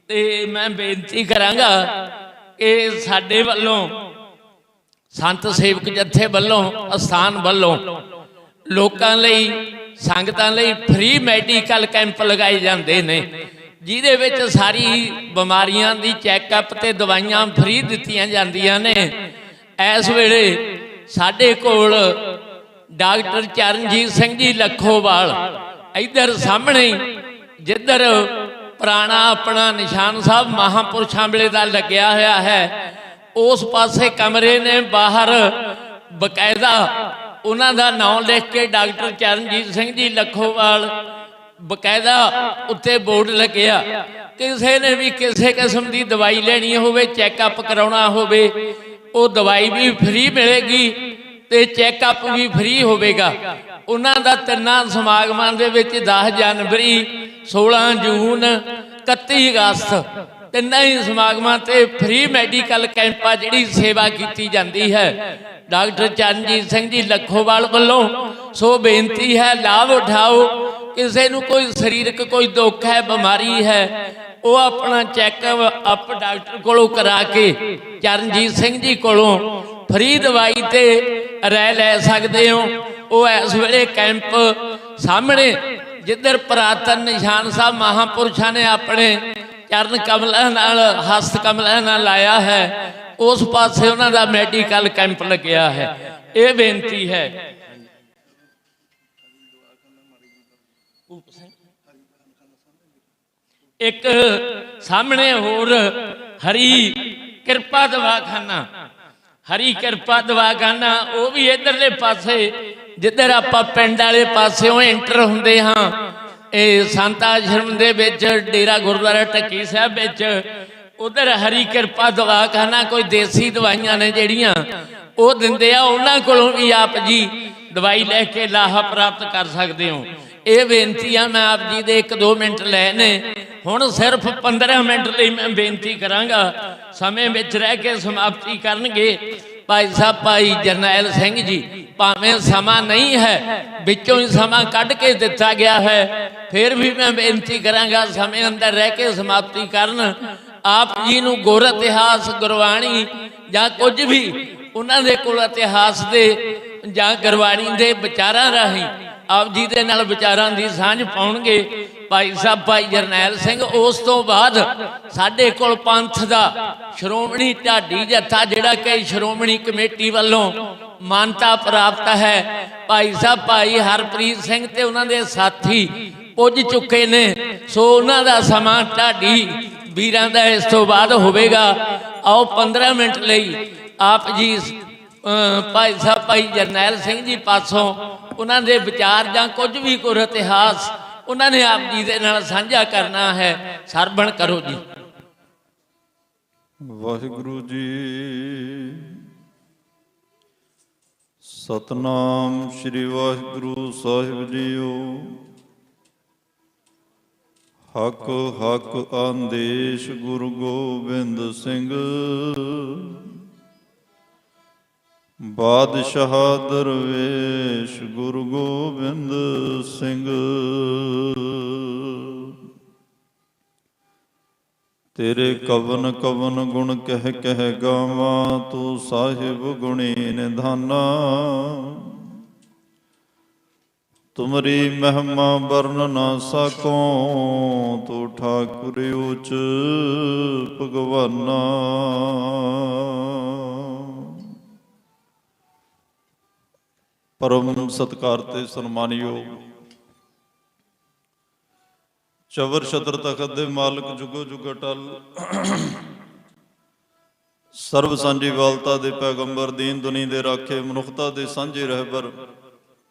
ਤੇ ਮੈਂ ਬੇਨਤੀ ਕਰਾਂਗਾ ਕਿ ਸਾਡੇ ਵੱਲੋਂ, ਸੰਤ ਸੇਵਕ ਜਥੇ ਵੱਲੋਂ, ਅਸਥਾਨ ਵੱਲੋਂ ਲੋਕਾਂ ਲਈ, ਸੰਗਤਾਂ ਲਈ ਫ੍ਰੀ ਮੈਡੀਕਲ ਕੈਂਪ ਲਗਾਏ ਜਾਂਦੇ ਨੇ, ਜਿਹਦੇ ਵਿੱਚ ਸਾਰੀ ਬਿਮਾਰੀਆਂ ਦੀ ਚੈੱਕਅਪ ਤੇ ਦਵਾਈਆਂ ਫ੍ਰੀ ਦਿੱਤੀਆਂ ਜਾਂਦੀਆਂ ਨੇ। ਇਸ ਵੇਲੇ ਸਾਡੇ ਕੋਲ ਡਾਕਟਰ ਚਰਨਜੀਤ ਸਿੰਘ ਜੀ ਲੱਖੋਵਾਲ, ਇੱਧਰ ਸਾਹਮਣੇ ਜਿੱਧਰ ਪੁਰਾਣਾ ਆਪਣਾ ਨਿਸ਼ਾਨ ਸਾਹਿਬ ਮਹਾਂਪੁਰਸ਼ਾਂ ਵੇਲੇ ਦਾ ਲੱਗਿਆ ਹੋਇਆ ਹੈ, ਉਸ ਪਾਸੇ ਕਮਰੇ ਨੇ, ਬਾਹਰ ਬਕਾਇਦਾ ਉਹਨਾਂ ਦਾ ਨਾਮ ਲਿਖ ਕੇ ਡਾਕਟਰ ਚਰਨਜੀਤ ਸਿੰਘ ਜੀ ਲੱਖੋਵਾਲ ਬਕਾਇਦਾ ਉੱਤੇ ਬੋਰਡ ਲੱਗਿਆ। ਕਿਸੇ ਨੇ ਵੀ ਕਿਸੇ ਕਿਸਮ ਦੀ ਦਵਾਈ ਲੈਣੀ ਹੋਵੇ, ਚੈੱਕਅਪ ਕਰਾਉਣਾ ਹੋਵੇ, ਉਹ ਦਵਾਈ ਵੀ ਫ੍ਰੀ ਮਿਲੇਗੀ ਤੇ ਚੈੱਕਅਪ ਵੀ ਫ੍ਰੀ ਹੋਵੇਗਾ। ਉਹਨਾਂ ਦਾ ਤਿੰਨਾਂ ਸਮਾਗਮਾਂ ਦੇ ਵਿੱਚ 10 ਜਨਵਰੀ, 16 ਜੂਨ, 31 ਅਗਸਤ ਤਿੰਨਾਂ ਹੀ ਸਮਾਗਮਾਂ ਤੇ ਫ੍ਰੀ ਮੈਡੀਕਲ ਕੈਂਪਾਂ ਜਿਹੜੀ ਸੇਵਾ ਕੀਤੀ ਜਾਂਦੀ ਹੈ ਡਾਕਟਰ ਚਰਨਜੀਤ ਸਿੰਘ ਜੀ ਲੱਖੋਵਾਲ ਵੱਲੋਂ। ਸੋ ਬੇਨਤੀ ਹੈ, ਲਾਭ ਉਠਾਓ। ਕਿਸੇ ਨੂੰ ਕੋਈ ਸਰੀਰਕ ਕੋਈ ਦੁੱਖ ਹੈ, ਬਿਮਾਰੀ ਹੈ, ਉਹ ਆਪਣਾ ਚੈੱਕਅਪ ਡਾਕਟਰ ਕੋਲੋਂ ਕਰਾ ਕੇ, ਚਰਨਜੀਤ ਸਿੰਘ ਜੀ ਕੋਲੋਂ ਫ੍ਰੀ ਦਵਾਈ ਤੇ ਰਹਿ ਲੈ ਸਕਦੇ ਹੋ। ਉਹ ਇਸ ਵੇਲੇ ਕੈਂਪ ਸਾਹਮਣੇ ਜਿੱਧਰ ਪੁਰਾਤਨ ਨਿਸ਼ਾਨ ਸਾਹਿਬ ਮਹਾਂਪੁਰਸ਼ਾਂ ਨੇ ਆਪਣੇ ਚਰਨ ਕਮਲਾਂ ਨਾਲ, ਹਸਤ ਕਮਲਾਂ ਨਾਲ ਲਾਇਆ ਹੈ, ਉਸ ਪਾਸੇ ਉਹਨਾਂ ਦਾ ਮੈਡੀਕਲ ਕੈਂਪ ਲੱਗਿਆ ਹੈ। ਇਹ ਬੇਨਤੀ ਹੈ। ਇੱਕ ਸਾਹਮਣੇ ਹੋਰ ਹਰੀ ਕਿਰਪਾ ਦਵਾਖਾਨਾ, ਹਰੀ ਕਿਰਪਾ ਦਵਾਖਾਨਾ, ਉਹ ਵੀ ਇਧਰਲੇ ਪਾਸੇ ਜਿੱਧਰ ਆਪਾਂ ਪਿੰਡ ਵਾਲੇ ਪਾਸਿਓਂ ਐਂਟਰ ਹੁੰਦੇ ਹਾਂ, ਇਹ ਸੰਤ ਆਸ਼ਰਮ ਦੇ ਵਿੱਚ, ਡੇਰਾ ਗੁਰਦੁਆਰਾ ਢੱਕੀ ਸਾਹਿਬ ਵਿੱਚ, ਉਧਰ ਹਰੀ ਕਿਰਪਾ ਦਵਾਖਾਨਾ, ਕੋਈ ਦੇਸੀ ਦਵਾਈਆਂ ਨੇ ਜਿਹੜੀਆਂ ਉਹ ਦਿੰਦੇ ਆ, ਉਹਨਾਂ ਕੋਲੋਂ ਵੀ ਆਪ ਜੀ ਦਵਾਈ ਲੈ ਕੇ ਲਾਹਾ ਪ੍ਰਾਪਤ ਕਰ ਸਕਦੇ ਹੋ। ਇਹ ਬੇਨਤੀਆਂ ਮੈਂ ਆਪ ਜੀ ਦੇ 1-2 ਮਿੰਟ ਲੈ ਨੇ, ਹੁਣ ਸਿਰਫ 15 ਮਿੰਟ ਲਈ ਮੈਂ ਬੇਨਤੀ ਕਰਾਂਗਾ, ਸਮੇਂ ਵਿੱਚ ਰਹਿ ਕੇ ਸਮਾਪਤੀ ਕਰਨਗੇ ਭਾਈ ਸਾਹਿਬ ਭਾਈ ਜਰਨੈਲ ਸਿੰਘ ਜੀ। ਭਾਵੇਂ ਸਮਾਂ ਨਹੀਂ ਹੈ, ਵਿੱਚੋਂ ਹੀ ਸਮਾਂ ਕੱਢ ਕੇ ਦਿੱਤਾ ਗਿਆ ਹੈ, ਫਿਰ ਵੀ ਮੈਂ ਬੇਨਤੀ ਕਰਾਂਗਾ ਸਮੇਂ ਅੰਦਰ ਰਹਿ ਕੇ ਸਮਾਪਤੀ ਕਰਨ। ਆਪ ਜੀ ਨੂੰ ਗੁਰ ਇਤਿਹਾਸ, ਗੁਰਬਾਣੀ ਜਾਂ ਕੁਝ ਵੀ ਉਹਨਾਂ ਦੇ ਕੋਲ ਇਤਿਹਾਸ ਦੇ ਜਾਂ ਗੁਰਬਾਣੀ ਦੇ ਵਿਚਾਰਾਂ ਰਾਹੀਂ ਆਪ ਜੀ ਦੇ ਨਾਲ ਵਿਚਾਰਾਂ ਦੀ ਸਾਂਝ ਪਾਉਣਗੇ ਭਾਈ ਸਾਹਿਬ ਭਾਈ ਜਰਨੈਲ ਸਿੰਘ। ਉਸ ਤੋਂ ਬਾਅਦ ਸਾਡੇ ਕੋਲ ਪੰਥ ਦਾ ਸ਼੍ਰੋਮਣੀ ਢਾਡੀ ਜੱਥਾ ਜਿਹੜਾ ਕਿ ਸ਼੍ਰੋਮਣੀ ਕਮੇਟੀ ਵੱਲੋਂ ਮਾਨਤਾ ਪ੍ਰਾਪਤ ਹੈ, ਭਾਈ ਸਾਹਿਬ ਭਾਈ ਹਰਪ੍ਰੀਤ ਸਿੰਘ ਤੇ ਉਹਨਾਂ ਦੇ ਸਾਥੀ ਪੁੱਜ ਚੁੱਕੇ ਨੇ। ਸੋ ਉਹਨਾਂ ਦਾ ਸਮਾਂ ਢਾਡੀ ਵੀਰਾਂ ਦਾ ਇਸ ਤੋਂ ਬਾਅਦ ਹੋਵੇਗਾ। ਆਓ 15 ਮਿੰਟ ਲਈ ਆਪ ਜੀ ਭਾਈ ਸਾਹਿਬ ਭਾਈ ਜਰਨੈਲ ਸਿੰਘ ਜੀ ਪਾਸੋਂ ਉਹਨਾਂ ਦੇ ਵਿਚਾਰ ਜਾਂ ਕੁਝ ਵੀ ਕੋਈ ਇਤਿਹਾਸ ਉਹਨਾਂ ਨੇ ਆਪ ਜੀ ਦੇ ਨਾਲ ਸਾਂਝਾ ਕਰਨਾ ਹੈ। ਸਰਵਣ ਕਰੋ ਜੀ। ਵਾਹਿਗੁਰੂ ਜੀ। ਸਤਨਾਮ ਸ੍ਰੀ ਵਾਹਿਗੁਰੂ ਸਾਹਿਬ ਜੀਓ। ਹਕ ਹਕ ਆਂਦੇਸ਼ ਗੁਰੂ ਗੋਬਿੰਦ ਸਿੰਘ। ਬਾਦਸ਼ਾਹ ਦਰਵੇਸ਼ ਗੁਰੂ ਗੋਬਿੰਦ ਸਿੰਘ। ਤੇਰੇ ਕਵਨ ਕਵਨ ਗੁਣ ਕਹਿ ਕਹਿ ਗਾਵਾਂ, ਤੂੰ ਸਾਹਿਬ ਗੁਣੀ ਨਿਧਾਨਾ। ਤੁਮਰੀ ਮਹਿਮਾ ਵਰਨ ਨਾ ਸਕੋ, ਤੂੰ ਠਾਕੁਰ ਉਚ ਭਗਵਾਨਾ। ਪਰਮ ਸਤਿਕਾਰ ਤੇ ਸਨਮਾਨਯੋਗ ਚਵਰ ਛਤਰ ਤਖਤ ਦੇ ਮਾਲਕ ਜੁਗੋ ਜੁਗ ਅਟਲ, ਸਰਬ ਸਾਂਝੀ ਵਾਲਤਾ ਦੇ ਪੈਗੰਬਰ, ਦੀਨ ਦੁਨੀ ਦੇ ਰਾਖੇ, ਮਨੁੱਖਤਾ ਦੇ ਸਾਂਝੇ ਰਹਿਬਰ